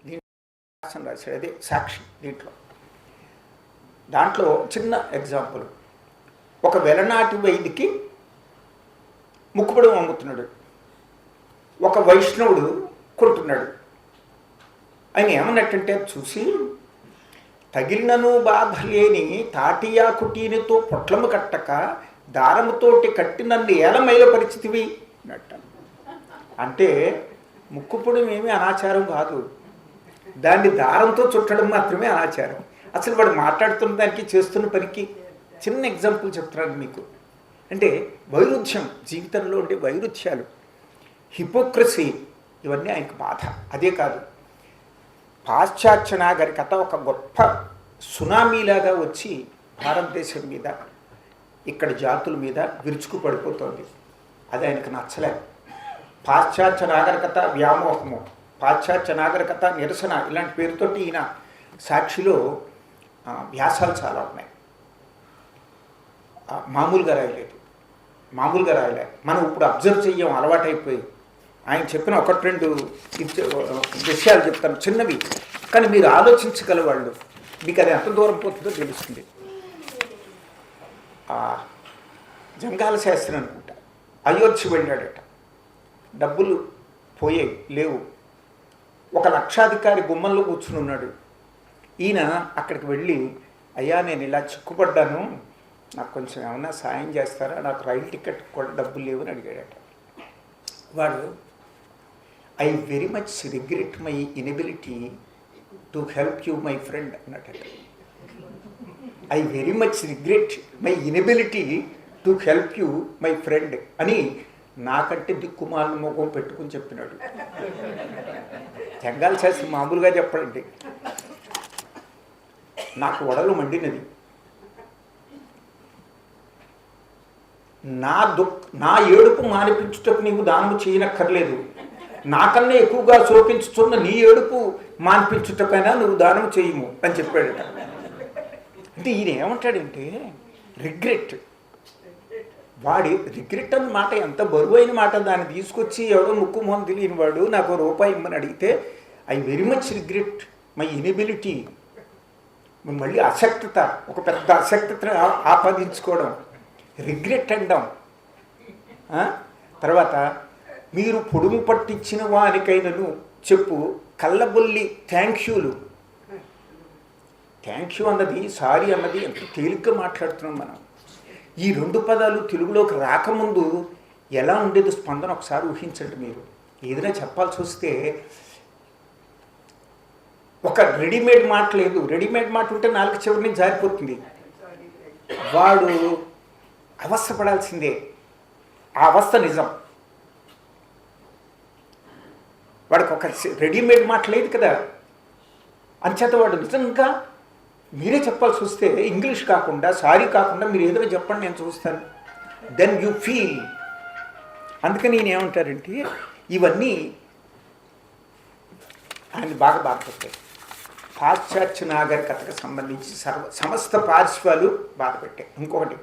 S5: దీంట్లో రాశాడు, అదే సాక్షి. దాంట్లో చిన్న ఎగ్జాంపుల్, ఒక వెలనాటి వైదికి ముక్కుపడం అమ్ముతున్నాడు, ఒక వైష్ణవుడు కొంటున్నాడు. ఆయన ఏమన్నట్టంటే, చూసి తగిలినను బాధ లేని తాటియా కుటీనితో పొట్లము కట్టక దారముతోటి కట్టి నన్ను ఏలమైల పరిస్థితివి అన్నట్ట. అంటే ముక్కుపుడం ఏమీ అనాచారం కాదు, దాన్ని దారంతో చుట్టడం మాత్రమే అనాచారం. అసలు వాడు మాట్లాడుతున్న దానికి చేస్తున్న పనికి చిన్న ఎగ్జాంపుల్ చెప్తున్నాను మీకు. అంటే వైరుధ్యం, జీవితంలో ఉండే వైరుధ్యాలు, హిపోక్రసీ, ఇవన్నీ ఆయనకు బాధ. అదే కాదు, పాశ్చాత్య నాగరికత ఒక గొప్ప
S4: సునామీలాగా వచ్చి భారతదేశం మీద ఇక్కడ జాతుల మీద విరుచుకు పడిపోతుంది. అది ఆయనకు నచ్చలే. పాశ్చాత్య నాగరికత వ్యామోహము, పాశ్చాత్య నాగరికత నిరసన ఇలాంటి పేరుతోటి ఈయన సాక్షిలో వ్యాసాలు చాలా ఉన్నాయి. మామూలుగా రాయలే. మనం ఇప్పుడు అబ్జర్వ్ చెయ్యం, అలవాటైపోయి. ఆయన చెప్పిన 1-2 విషయాలు చెప్తాను, చిన్నవి, కానీ మీరు ఆలోచించగలవాళ్ళు, మీకు అది ఎంత దూరం పోతుందో తెలుస్తుంది. జంగాల శాస్త్రి అనుకుంటా అయోధ్య వెళ్ళాడట. డబ్బులు పోయాయి, లేవు. ఒక లక్షాధికారి గుమ్మంలో కూర్చుని ఉన్నాడు. ఈయన అక్కడికి వెళ్ళి, అయ్యా నేను ఇలా చిక్కుపడ్డాను, నాకు కొంచెం ఏమన్నా సాయం చేస్తారా, నాకు రైలు టికెట్ కూడా డబ్బులు లేవు అని అడిగాడట. వాడు, I very much regret my inability to help you my friend అన్నట్ట. I very much regret my inability to help you my friend అని నాకంటే దిక్కుమాలను ముఖం పెట్టుకుని చెప్పినాడు. జంగాల శాస్త్రి మామూలుగా చెప్పండి, నాకు వడలు మండినది, నా ఏడుపు మానిపించుటకు నీవు దానము చేయనక్కర్లేదు, నాకన్నా ఎక్కువగా శోకించుతున్న నీ ఏడుపు మానిపించుటకైనా నువ్వు దానం చేయము అని చెప్పాడట. అంటే ఈయన ఏమంటాడంటే రిగ్రెట్. వాడి రిగ్రెట్ అన్న మాట ఎంత బరువైన మాట, దాన్ని తీసుకొచ్చి ఎవడో ముక్కు మొహం తెలియని వాడు నాకు రూపాయి ఇమ్మని అడిగితే I very much regret my inability. మళ్ళీ అశక్తత, ఒక పెద్ద అశక్తతను ఆపాదించుకోవడం, రిగ్రెట్ అనడం. తర్వాత మీరు పొడుము పట్టించిన వారికైనను చెప్పు కళ్ళబొల్లి థ్యాంక్ యూ అన్నది, సారీ అన్నది ఎంత తేలిగ్గా మాట్లాడుతున్నాం మనం. ఈ 2 పదాలు తెలుగులోకి రాకముందు ఎలా ఉండేది స్పందన ఒకసారి ఊహించండి. మీరు ఏదైనా చెప్పాల్సి వస్తే ఒక రెడీమేడ్ మాట లేదు. రెడీమేడ్ మాట ఉంటే నాలుగు చివరి నుంచి జారిపోతుంది. వాడు అవస్థపడాల్సిందే. ఆ అవస్థ నిజం. వాడికి ఒక రెడీమేడ్ మాట లేదు కదా. అంచేత వాడు నిజంగా మీరే చెప్పాల్సి వస్తే ఇంగ్లీష్ కాకుండా, సారీ కాకుండా మీరు ఏదైనా చెప్పండి, నేను చూస్తాను. Then you feel. అందుకని నేను ఏమంటారంటే ఇవన్నీ ఆయన బాగా బాధపెట్టాయి. పాశ్చాత్య నాగరికతకు సంబంధించి సమస్త పార్శ్వాలు బాధ పెట్టాయి. ఇంకొకటి,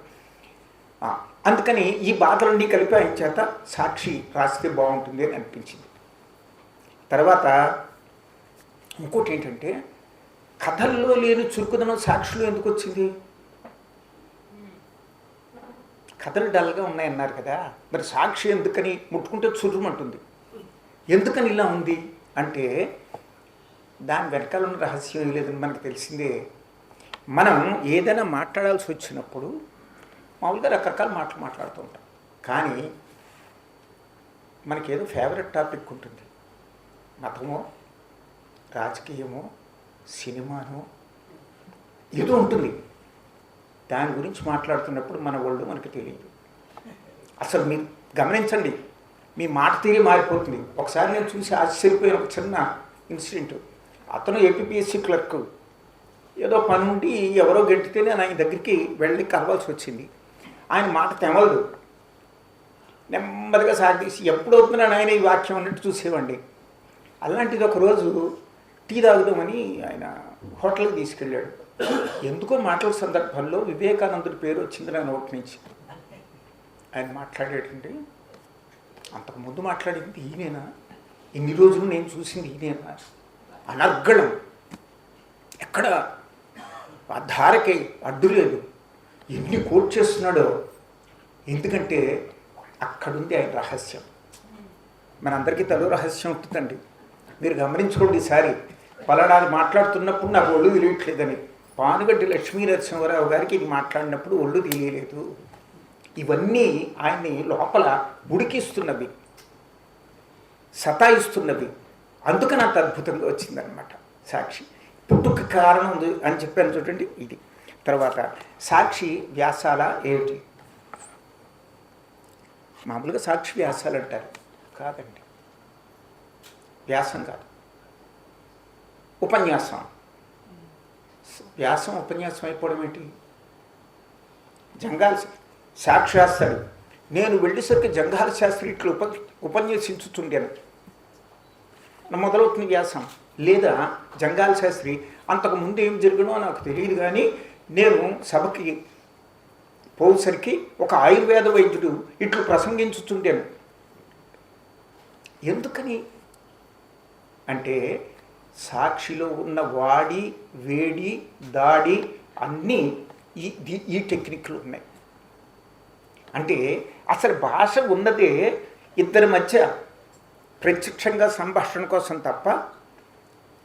S4: అందుకని ఈ బాధలన్నీ కలిపి ఆయన చేత సాక్షి రాస్తే బాగుంటుంది అని అనిపించింది. తర్వాత ఇంకోటి ఏంటంటే, కథల్లో లేని చురుకుదనం సాక్షిలో ఎందుకు వచ్చింది? కథలు డల్గా ఉన్నాయన్నారు కదా, మరి సాక్షి ఎందుకని ముట్టుకుంటే చురుమంటుంది? ఎందుకని ఇలా ఉంది అంటే దాని వెనకాల ఉన్న రహస్యం ఏం లేదని మనకు తెలిసిందే. మనం ఏదైనా మాట్లాడాల్సి వచ్చినప్పుడు మామూలుగా రకరకాల మాటలు మాట్లాడుతూ ఉంటాం. కానీ మనకేదో ఫేవరెట్ టాపిక్ ఉంటుంది. మతమో, రాజకీయమో, సినిమానో ఏదో ఉంటుంది. దాని గురించి మాట్లాడుతున్నప్పుడు మన ఒళ్ళు మనకు తెలియదు. అసలు మీరు గమనించండి, మీ మాట తీరే మారిపోతుంది. ఒకసారి నేను చూసి ఆశ్చర్యపోయిన ఒక చిన్న ఇన్సిడెంట్. అతను ఏపీఎస్సీ క్లర్క్. ఏదో పని ఉండి ఎవరో గెంటితేనే ఆయన దగ్గరికి వెళ్ళి కలవాల్సి వచ్చింది. ఆయన మాట తెమలదు. నెమ్మదిగా సాగదీసి ఎప్పుడవుతున్నాను ఆయన ఈ వాక్యం అన్నట్టు చూసేవండి. అలాంటిది ఒకరోజు టీ తాగుదామని ఆయన హోటల్కి తీసుకెళ్ళాడు. ఎందుకో మాటల సందర్భంలో వివేకానందుడి పేరు వచ్చింది నా నోటి నుంచి. ఆయన మాట్లాడేటంటే, అంతకుముందు మాట్లాడింది ఈయనేనా, ఇన్ని రోజులు నేను చూసింది ఈయనేనా, అనర్గళం, ఎక్కడ ఆ ధారకి అడ్డు లేదు, ఎన్ని కోట్ చేస్తున్నాడో. ఎందుకంటే అక్కడుంది ఆయన రహస్యం. మనందరికీ తలో రహస్యం ఉంటుందండి. మీరు గమనించుకోండి. ఈసారి పలానాది మాట్లాడుతున్నప్పుడు నాకు ఒళ్ళు తెలియట్లేదని, పానుగడ్డి లక్ష్మీ నరసింహారావు గారికి ఇది మాట్లాడినప్పుడు ఒళ్ళు తెలియలేదు. ఇవన్నీ ఆయన్ని లోపల ఉడికిస్తున్నవి, సతాయిస్తున్నవి. అందుకని అంత అద్భుతంగా వచ్చిందనమాట సాక్షి. పుట్టుక కారణం ఉంది అని చెప్పాను చూడండి ఇది. తర్వాత సాక్షి వ్యాసాల ఏమిటి? మామూలుగా సాక్షి వ్యాసాలు అంటారు. కాదండి, వ్యాసం కాదు, ఉపన్యాసం. వ్యాసం ఉపన్యాసం అయిపోవడం ఏంటి? జంగాల సాక్షాస్తాడు, నేను వెళ్ళేసరికి జంగాల శాస్త్రి ఇట్లు ఉపన్యసించుతుండేను మొదలవుతుంది వ్యాసం. లేదా జంగాల శాస్త్రి అంతకుముందు ఏం జరిగినో నాకు తెలియదు కానీ నేను సభకి పోసరికి ఒక ఆయుర్వేద వైద్యుడు ఇట్లు ప్రసంగించుతుండేను. ఎందుకని అంటే సాక్షిలో ఉన్న వాడి వేడి దాడి అన్నీ ఈ టెక్నిక్లు ఉన్నాయి. అంటే అసలు భాష ఉన్నదే ఇద్దరి మధ్య ప్రత్యక్షంగా సంభాషణ కోసం తప్ప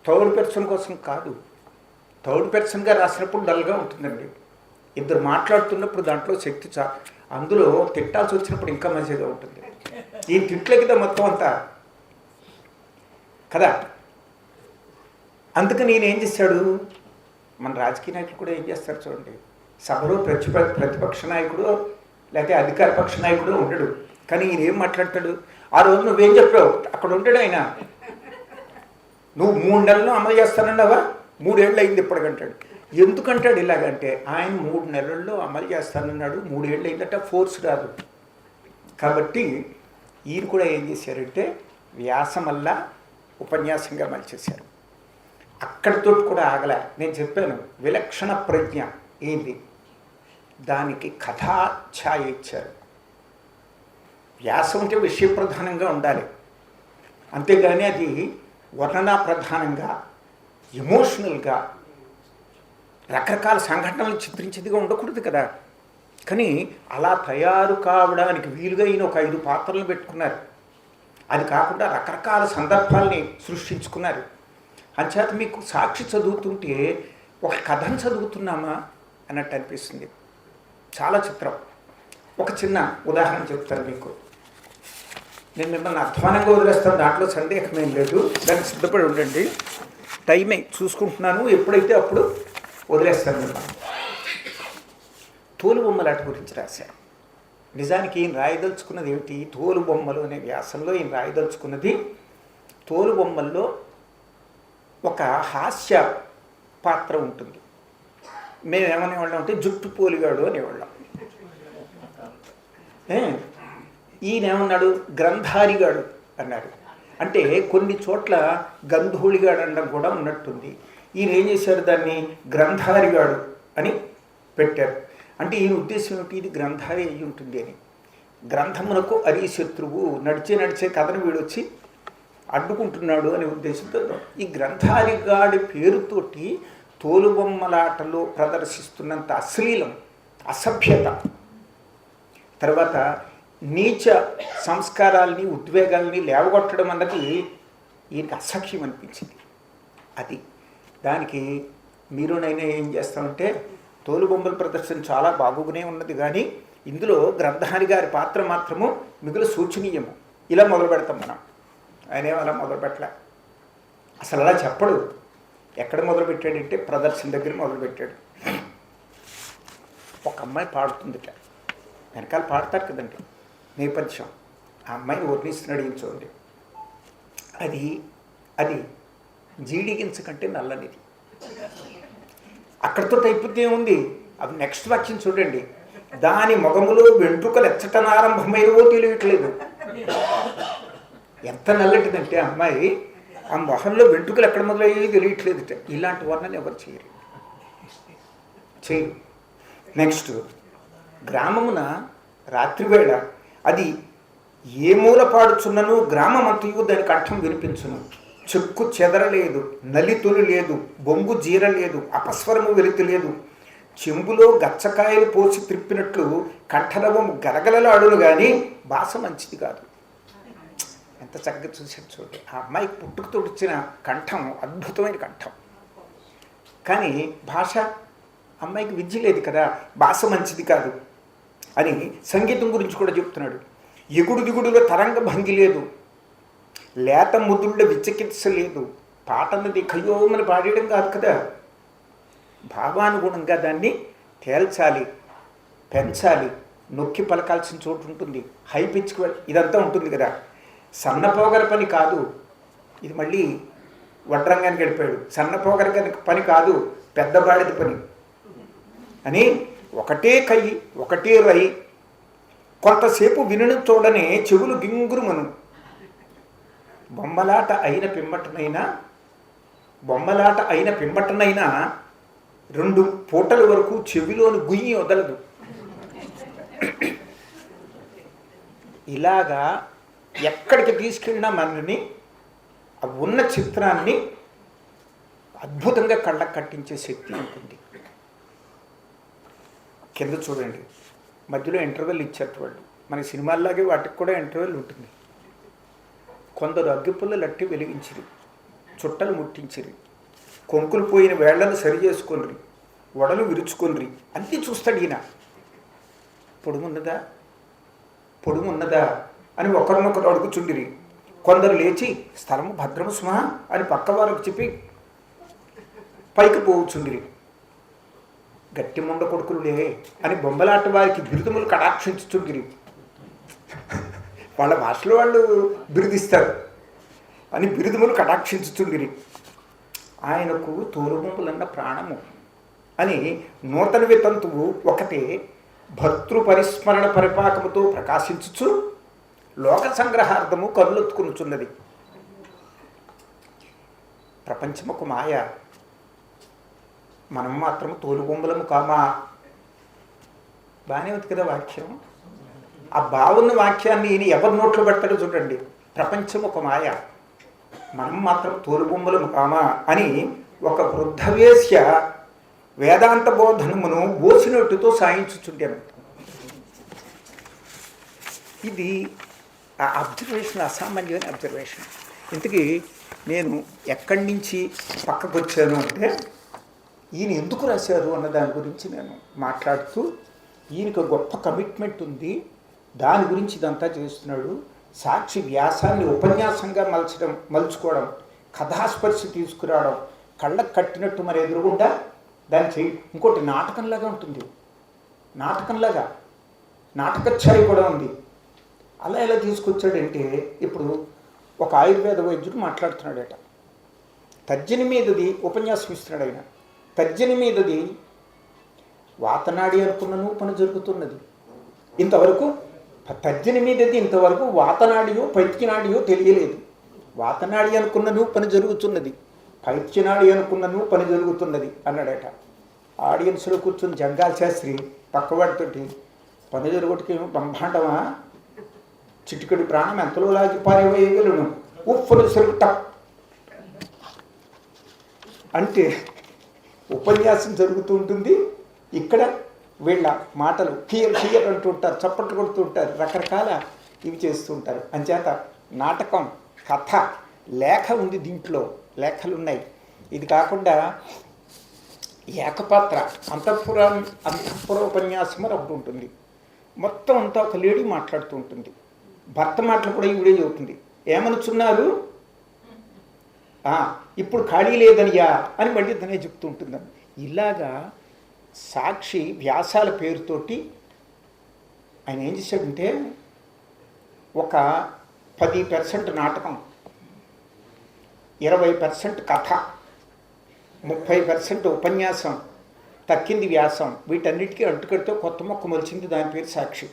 S4: థర్డ్ పర్సన్ కోసం కాదు. థర్డ్ పర్సన్గా రాసినప్పుడు డల్గా ఉంటుందండి. ఇద్దరు మాట్లాడుతున్నప్పుడు దాంట్లో శక్తి అందులో తిట్టాల్సి వచ్చినప్పుడు ఇంకా మంచిగా ఉంటుంది. ఈ తిట్లే కదా మొత్తం అంతా కదా. అందుకని నేను ఏం చేశాడు, మన రాజకీయ నాయకులు కూడా ఏం చేస్తారు చూడండి, సభలో ప్రతిపక్ష నాయకుడు లేకపోతే అధికార పక్ష నాయకుడు ఉండడు, కానీ ఈయన ఏం మాట్లాడతాడు, ఆ రోజు నువ్వేం చెప్పావు, అక్కడ ఉంటాడు ఆయన, నువ్వు 3 నెలల్లో అమలు చేస్తానన్నావా, 3 ఏళ్ళు అయింది ఇప్పటికంటాడు. ఎందుకంటాడు ఇలాగంటే ఆయన 3 నెలల్లో అమలు చేస్తానన్నాడు, 3 ఏళ్ళు అయిందట, ఫోర్స్ రాదు. కాబట్టి ఈయన కూడా ఏం చేశారంటే వ్యాసం వల్ల ఉపన్యాసంగా మలిచేశారు. అక్కడితో కూడా ఆగలే. నేను చెప్పాను విలక్షణ ప్రజ్ఞ ఏంది, దానికి కథాఛాయ ఇచ్చారు. వ్యాసం అంటే విషయ ప్రధానంగా ఉండాలి, అంతేగాని అది వర్ణనా ప్రధానంగా ఎమోషనల్గా రకరకాల సంఘటనలు చిత్రించేదిగా ఉండకూడదు కదా. కానీ అలా తయారు కావడానికి వీలుగా ఈయన ఒక 5 పాత్రలు పెట్టుకున్నారు. అది కాకుండా రకరకాల సందర్భాల్ని సృష్టించుకున్నారు. అంచేత మీకు సాక్షి చదువుతుంటే ఒక కథను చదువుతున్నామా అన్నట్టు అనిపిస్తుంది. చాలా చిత్రం. ఒక చిన్న ఉదాహరణ చెప్తాను మీకు. నేను మిమ్మల్ని అధ్వానంగా వదిలేస్తాను, దాంట్లో సందేహం ఏం లేదు, దానికి సిద్ధపడి ఉండండి. టైమే చూసుకుంటున్నాను, ఎప్పుడైతే అప్పుడు వదిలేస్తాను మిమ్మల్ని. తోలుబొమ్మలాట గురించి రాశారు. నిజానికి ఈయన రాయదలుచుకున్నది ఏమిటి, తోలుబొమ్మలు అనే వ్యాసంలో ఈయన రాయదలుచుకున్నది, తోలుబొమ్మల్లో ఒక హాస్య పాత్ర ఉంటుంది. మేము ఏమనేవాళ్ళం అంటే జుట్టు పోలిగాడు అనేవాళ్ళం. ఈయన ఏమన్నాడు, గ్రంథారిగాడు అన్నారు. అంటే కొన్ని చోట్ల గంధూళిగాడు అనడం కూడా ఉన్నట్టుంది. ఈయన ఏం చేశారు, దాన్ని గ్రంథారిగాడు అని పెట్టారు. అంటే ఈయన ఉద్దేశం ఏమిటి, ఇది గ్రంథారి అయి ఉంటుంది అని. గ్రంథమునకు అరి శత్రువు, నడిచే కథను వీడొచ్చి అడ్డుకుంటున్నాడు అనే ఉద్దేశంతో ఈ గ్రంథారిగాడి పేరుతోటి తోలుబొమ్మలాటలో ప్రదర్శిస్తున్నంత అశ్లీలం, అసభ్యత, తర్వాత నీచ సంస్కారాల్ని ఉద్వేగాల్ని లేవగొట్టడం అన్నది ఈయనకి అసఖ్యం అనిపించింది. అది దానికి మీరునైనా ఏం చేస్తామంటే, తోలుబొమ్మల ప్రదర్శన చాలా బాగుగానే ఉన్నది, కానీ ఇందులో గ్రంథారి గారి పాత్ర మాత్రము మిగులు సూచనీయము. ఇలా మొదలు పెడతాం మనం. ఆయన ఏమో అలా మొదలుపెట్టలే, అసలు అలా చెప్పడు. ఎక్కడ మొదలుపెట్టాడంటే ప్రదర్శన దగ్గర మొదలుపెట్టాడు. ఒక అమ్మాయి పాడుతుందిట, వెనకాల పాడతారు కదండి నేపథ్యం, ఆ అమ్మాయిని వర్ణిస్తున్నాడు ఈయన చూడండి. అది జీడిగించ కంటే నల్లనిది. అక్కడితో అయిపోతే ఉంది. అవి నెక్స్ట్ వాక్యం చూడండి, దాని మొగములో వెంట్రుకలు ఎచ్చటనారంభమైనవో తెలియట్లేదు. ఎంత నల్లటిదంటే అమ్మాయి, ఆ మొహంలో వెంట్రుకలు ఎక్కడ మొదలయ్యేది తెలియట్లేదు. ఇలాంటి వర్ణన ఎవరు చేయరు. నెక్స్ట్, గ్రామమున రాత్రివేళ అది ఏ మూల పాడుచున్నను గ్రామమంతయు దాని కంఠం వినిపించును. చెక్కు చెదరలేదు, నలితులు లేదు, బొంగు జీర లేదు, అపస్వరము వెలితి లేదు. చెంబులో గచ్చకాయలు పోసి త్రిప్పినట్లు కంఠరవము గలగలలాడును కానీ భాష మంచిది కాదు. ఎంత చక్కగా చూసాడు చూడండి. ఆ అమ్మాయికి పుట్టుకతో వచ్చిన కంఠం అద్భుతమైన కంఠం, కానీ భాష, అమ్మాయికి విద్య లేదు కదా, భాష మంచిది కాదు అని సంగీతం గురించి కూడా చెప్తున్నాడు. ఎగుడు దిగుడులో తరంగ భంగి లేదు, లేత ముదుళ్ళ విచికిత్స లేదు. పాటన్నది కయ్యోమని పాడేయడం కాదు కదా, భావానుగుణంగా దాన్ని తేల్చాలి, పెంచాలి, నొక్కి పలకాల్సిన చోటు ఉంటుంది, హై పిచ్కి ఇదంతా ఉంటుంది కదా. సన్నపోగర పని కాదు ఇది, మళ్ళీ వడ్రంగానికి గడిపాడు. సన్నపోగర పని కాదు, పెద్దవాడిది పని అని ఒకటే కై ఒకటే రై కొంతసేపు వినను చూడనే చెవులు గింగురుమను. బొమ్మలాట అయిన పిమ్మటనైనా 2 పూటల వరకు చెవిలోని గుయ్యి వదలదు. ఇలాగా ఎక్కడికి తీసుకెళ్ళినా మనల్ని ఆ ఉన్న చిత్రాన్ని అద్భుతంగా కళ్ళకు కట్టించే శక్తి ఉంటుంది. కింద చూడండి, మధ్యలో ఇంటర్వెల్ ఇచ్చారు వాళ్ళు. మన సినిమాల్లాగే వాటికి కూడా ఇంటర్వెల్ ఉంటుంది. కొందరు అగ్గిపుల్లలు అట్టి వెలిగించిరి, చుట్టలు ముట్టించిరి, కొంకులు పోయిన వేళ్లను సరి చేసుకొనిరి, వడలు విరుచుకొనిరి. అన్నీ చూస్తాడు ఈయన. పొడుమున్నదా అని ఒకరినొకరు అడుగుచుండిరి. కొందరు లేచి స్థలము భద్రము సుమా అని పక్కవారికి చెప్పి పైకి పోవుచుండిరి. గట్టి ముండ కొడుకులులే అని బొమ్మలాట వారికి బిరుదుములు కటాక్షించుచుండిరి. వాళ్ళ భాషలో వాళ్ళు బిరుదిస్తారు అని బిరుదుములు కటాక్షించుచుండిరి. ఆయనకు తోలుబొమ్మలన్న ప్రాణము అని నూతన వితంతువు ఒకటే భర్తృ పరిస్మరణ పరిపాకముతో ప్రకాశించుచు లోక సంగ్రహార్థము కరులెత్తుకునుచున్నది. ప్రపంచముకు మాయ, మనం మాత్రం తోలుబొమ్మలము కామా. బాగానే ఉంది కదా వాక్యం. ఆ బాగున్న వాక్యాన్ని ఈయన ఎవరి నోట్లో పెడతాడో చూడండి. ప్రపంచం ఒక మాయ, మనం మాత్రం తోలుబొమ్మలము కామా అని ఒక వృద్ధవేశ్య వేదాంత బోధనమును బోసినట్టుతో సాయించుచుంటాను. ఇది ఆ అబ్జర్వేషన్ అసామాన్యమైన అబ్జర్వేషన్. ఇంతకీ నేను ఎక్కడి నుంచి పక్కకు వచ్చాను అంటే, ఈయన ఎందుకు రాశారు అన్న దాని గురించి నేను మాట్లాడుతూ, ఈయనకు గొప్ప కమిట్మెంట్ ఉంది, దాని గురించి ఇదంతా చేస్తున్నాడు. సాక్షి వ్యాసాన్ని ఉపన్యాసంగా మలుచుకోవడం, కథాస్పర్శ తీసుకురావడం, కళ్ళకు కట్టినట్టు మరి ఎదురుగుండా దాన్ని చేయి. ఇంకోటి నాటకంలాగా ఉంటుంది, నాటకఛాయ కూడా ఉంది. అలా ఎలా తీసుకొచ్చాడంటే, ఇప్పుడు ఒక ఆయుర్వేద వైద్యుడు మాట్లాడుతున్నాడట. తర్జని మీదది ఉపన్యాసం ఇస్తున్నాడు ఆయన. తర్జని మీదది వాతనాడి అనుకున్నను పని జరుగుతున్నది. ఇంతవరకు తర్జని మీదది ఇంతవరకు వాతనాడియో పైత్యనాడియో తెలియలేదు. వాతనాడి అనుకున్నను పని జరుగుతున్నది, పైత్యనాడి అనుకున్నను పని జరుగుతున్నది అన్నాడట. ఆడియన్స్లో కూర్చుని జంగాల శాస్త్రి పక్కవాడితోటి, పని జరుగుటికి బ్రహ్మాండమా, చిటికడి ప్రాణం ఎంతలో లాగి పారేవేయగలను, ఉప్పును సరుకు టప్ అంటే ఉపన్యాసం జరుగుతూ ఉంటుంది. ఇక్కడ వీళ్ళ మాటలు క్లియర్ అంటూ ఉంటారు, చప్పట్లు కొడుతూ ఉంటారు, రకరకాల ఇవి చేస్తూ ఉంటారు. అంచేత నాటకం, కథ, లేఖ ఉంది, దీంట్లో లేఖలు ఉన్నాయి. ఇది కాకుండా ఏకపాత్ర అంతఃపుర ఉపన్యాసం అని ఒకటి ఉంటుంది. మొత్తం అంతా ఒక లేడీ మాట్లాడుతూ ఉంటుంది. భర్త మాటలు కూడా ఈవిడే చెబుతుంది. ఏమనుచున్నారు, ఇప్పుడు ఖాళీ లేదనియా అని మళ్ళీ తనే చెప్తూ ఉంటుందని. ఇలాగా సాక్షి వ్యాసాల పేరుతోటి ఆయన ఏం చేశాడంటే, ఒక 10% నాటకం, 20% కథ, 30% ఉపన్యాసం, తక్కింది వ్యాసం, వీటన్నిటికీ అంటుకడితో కొత్త మొక్క మొలిచింది. దాని పేరు సాక్షి.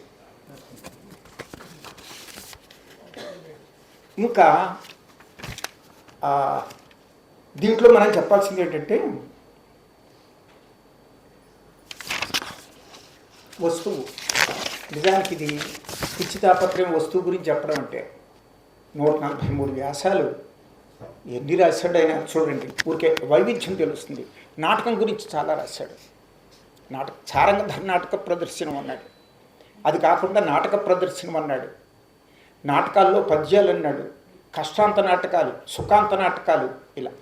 S4: ఇంకా దీంట్లో మనం చెప్పాల్సింది ఏంటంటే, వస్తువు, నిజానికి ఇది పిచ్చి తాపత్రయం. వస్తువు గురించి చెప్పడం అంటే 143 వ్యాసాలు ఎన్ని రాశాడు ఆయన చూడండి. ఊరికే వైవిధ్యం తెలుస్తుంది. నాటకం గురించి చాలా రాశాడు. చారంగధర నాటక ప్రదర్శనం అన్నాడు, అది కాకుండా నాటక ప్రదర్శనం అన్నాడు, నాటకాల్లో పద్యాలు అన్నాడు, కష్టాంత నాటకాలు, సుఖాంత నాటకాలు. ఇలా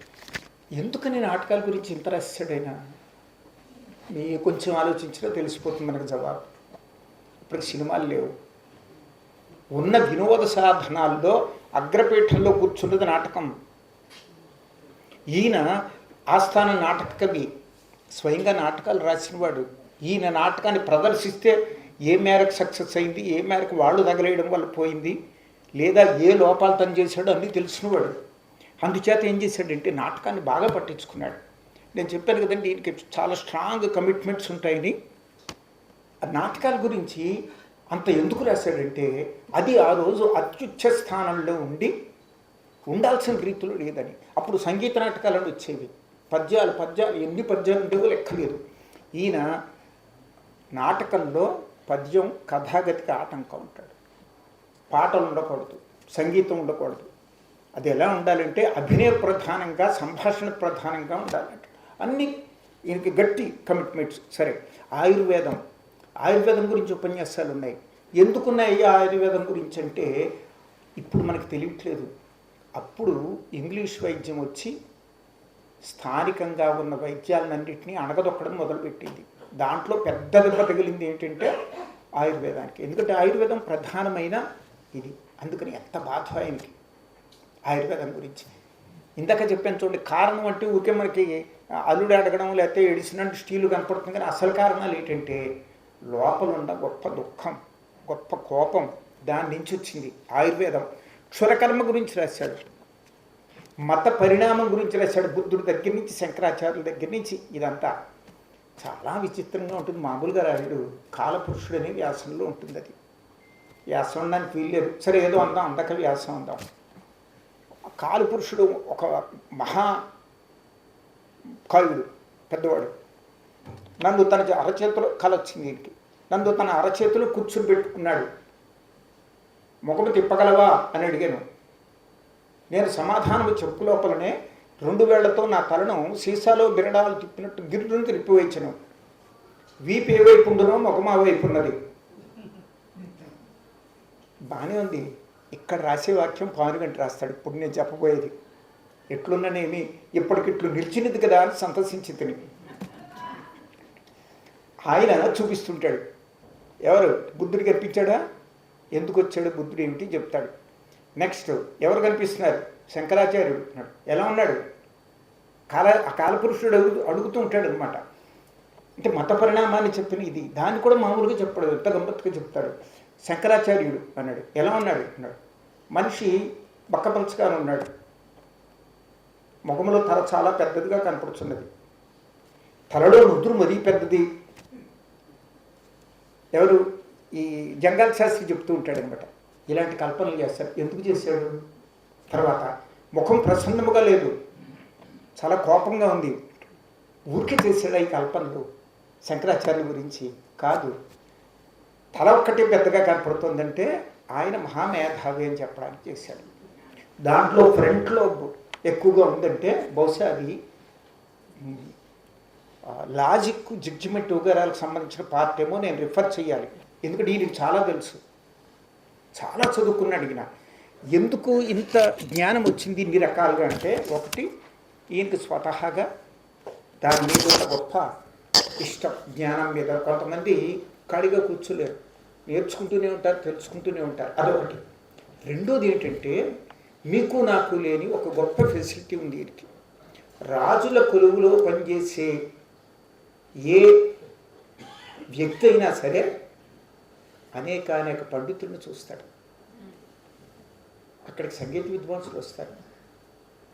S4: ఎందుకని నాటకాల గురించి ఇంత రాశాడు ఆయన? మీ కొంచెం ఆలోచించినా తెలిసిపోతుంది మనకు జవాబు. ఇప్పుడు సినిమాలు లేవు, ఉన్న వినోద సాధనాల్లో అగ్రపీఠంలో కూర్చున్నది నాటకం. ఈయన ఆస్థాన నాటక కవి, స్వయంగా నాటకాలు రాసినవాడు. ఈయన నాటకాన్ని ప్రదర్శిస్తే ఏ మేరకు సక్సెస్ అయింది, ఏ మేరకు వాళ్ళు తగలేయడం వల్ల పోయింది, లేదా ఏ లోపాలు తను చేశాడో అన్నీ తెలిసినవాడు. అందుచేత ఏం చేశాడంటే నాటకాన్ని బాగా పట్టించుకున్నాడు. నేను చెప్పాను కదండి దీనికి చాలా స్ట్రాంగ్ కమిట్మెంట్స్ ఉంటాయని. ఆ నాటకాల గురించి అంత ఎందుకు రాశాడంటే అది ఆ రోజు అత్యుచ్చ స్థానంలో ఉండాల్సిన రీతిలో లేదని. అప్పుడు సంగీత నాటకాలను వచ్చేవి, పద్యాలు ఎన్ని పద్యాలు ఉండేవో లెక్కలేదు. ఈయన నాటకంలో పద్యం కథాగతికి ఆటంకం ఉంటాడు, పాటలు ఉండకూడదు, సంగీతం ఉండకూడదు. అది ఎలా ఉండాలంటే అభినయ ప్రధానంగా, సంభాషణ ప్రధానంగా ఉండాలంట. అన్నీ ఈయనకి గట్టి కమిట్మెంట్స్. సరే, ఆయుర్వేదం గురించి ఉపన్యాసాలు ఉన్నాయి. ఎందుకున్నాయి ఆయుర్వేదం గురించి అంటే ఇప్పుడు మనకు తెలియట్లేదు. అప్పుడు ఇంగ్లీష్ వైద్యం వచ్చి స్థానికంగా ఉన్న వైద్యాలన్నింటినీ అణగదొక్కడం మొదలుపెట్టింది. దాంట్లో పెద్ద దెబ్బ తగిలింది ఏంటంటే ఆయుర్వేదానికి. ఎందుకంటే ఆయుర్వేదం ప్రధానమైన ఇది. అందుకని ఎంత బాధ ఆయనకి ఆయుర్వేదం గురించి. ఇందాక చెప్పాను చూడండి, కారణం అంటే ఊరికే మనకి అల్లుడు అడగడం లేకపోతే ఎడిసినట్టు స్టీలు కనపడుతుంది. కానీ అసలు కారణాలు ఏంటంటే లోపల ఉన్న గొప్ప దుఃఖం, గొప్ప కోపం, దాని నుంచి వచ్చింది. ఆయుర్వేదం క్షురకర్మ గురించి రాశాడు, మత పరిణామం గురించి రాశాడు. బుద్ధుడి దగ్గర నుంచి శంకరాచార్యుల దగ్గర నుంచి ఇదంతా చాలా విచిత్రంగా ఉంటుంది. మామూలుగా రాయుడు కాలపురుషుడు అనే వ్యాసంలో ఉంటుంది. అది వ్యాసం అనడానికి వీల్లేదు. సరే ఏదో అందాం, అందక వ్యాసం అందాం. కాలపురుషుడు ఒక మహా కాయుడు, పెద్దవాడు. నన్ను తన అరచేతిలో కల వచ్చింది వీడికి. నన్ను తన అరచేతిలో కూర్చుని పెట్టుకున్నాడు. ముఖము తిప్పగలవా అని అడిగాను. నేను సమాధానం చెప్పు లోపలనే 2 వేళ్లతో నా తలను సీసాలో బిరడాలు తిప్పినట్టు గిర్రును తిప్పివేయించను. వీపు ఏ వైపు ఉండునో ముఖం ఆ వైపు ఉన్నది. బాగానే ఉంది. ఇక్కడ రాసే వాక్యం పానుగంట రాస్తాడు. ఇప్పుడు నేను చెప్పబోయేది ఎట్లున్ననేమి ఇప్పటికిట్లు నిలిచినది కదా అని సంతసించి తిని ఆయన చూపిస్తుంటాడు. ఎవరు బుద్ధుడు కనిపించాడా, ఎందుకు వచ్చాడు బుద్ధుడు ఏమిటి చెప్తాడు. నెక్స్ట్ ఎవరు కనిపిస్తున్నారు, శంకరాచార్యుడు ఉన్నాడు. ఎలా ఉన్నాడు, కాలపురుషుడు అడుగుతూ ఉంటాడు అనమాట. అంటే మత పరిణామాన్ని చెప్పిన ఇది. దాన్ని కూడా మామూలుగా చెప్పాడు, ఎంత గమ్మత్తుగా చెప్తాడు. శంకరాచార్యుడు అన్నాడు. ఎలా ఉన్నాడు అన్నాడు. మనిషి బక్కపలుచగానే ఉన్నాడు, ముఖంలో తల చాలా పెద్దదిగా కనపడుతున్నది, తలలో నుదురు మరీ పెద్దది. ఎవరు, ఈ జంగాల్ శాస్త్రి చెప్తూ ఉంటాడు అనమాట. ఇలాంటి కల్పనలు చేస్తాడు. ఎందుకు చేశాడు? తర్వాత ముఖం ప్రసన్నముగా లేదు, చాలా కోపంగా ఉంది. ఊరికే చేశాడు ఈ కల్పనలు శంకరాచార్యుల గురించి కాదు. తల ఒక్కటే పెద్దగా కనపడుతుందంటే ఆయన మహామేధావి అని చెప్పడానికి చేశాడు. దాంట్లో ఫ్రంట్లో ఎక్కువగా ఉందంటే బహుశా అది లాజిక్, జడ్జిమెంట్ వగేరాలకు సంబంధించిన పార్ట్ ఏమో నేను రిఫర్ చేయాలి. ఎందుకంటే ఈయనకి చాలా తెలుసు, చాలా చదువుకున్నాడు ఈయన. ఎందుకు ఇంత జ్ఞానం వచ్చింది ఇన్ని రకాలుగా అంటే, ఒకటి ఈయనకి స్వతహాగా దాని మీద ఒక గొప్ప ఇష్టం, జ్ఞానం మీద. కొంతమంది ఖాళీగా కూర్చోలేరు, నేర్చుకుంటూనే ఉంటారు, తెలుసుకుంటూనే ఉంటారు. అదొకటి. రెండోది ఏంటంటే మీకు నాకు లేని ఒక గొప్ప ఫెసిలిటీ ఉంది వీరికి. రాజుల కొలువులో పనిచేసే ఏ వ్యక్తి అయినా సరే అనేక పండితులను చూస్తాడు. అక్కడికి సంగీత విద్వాంసులు వస్తారు.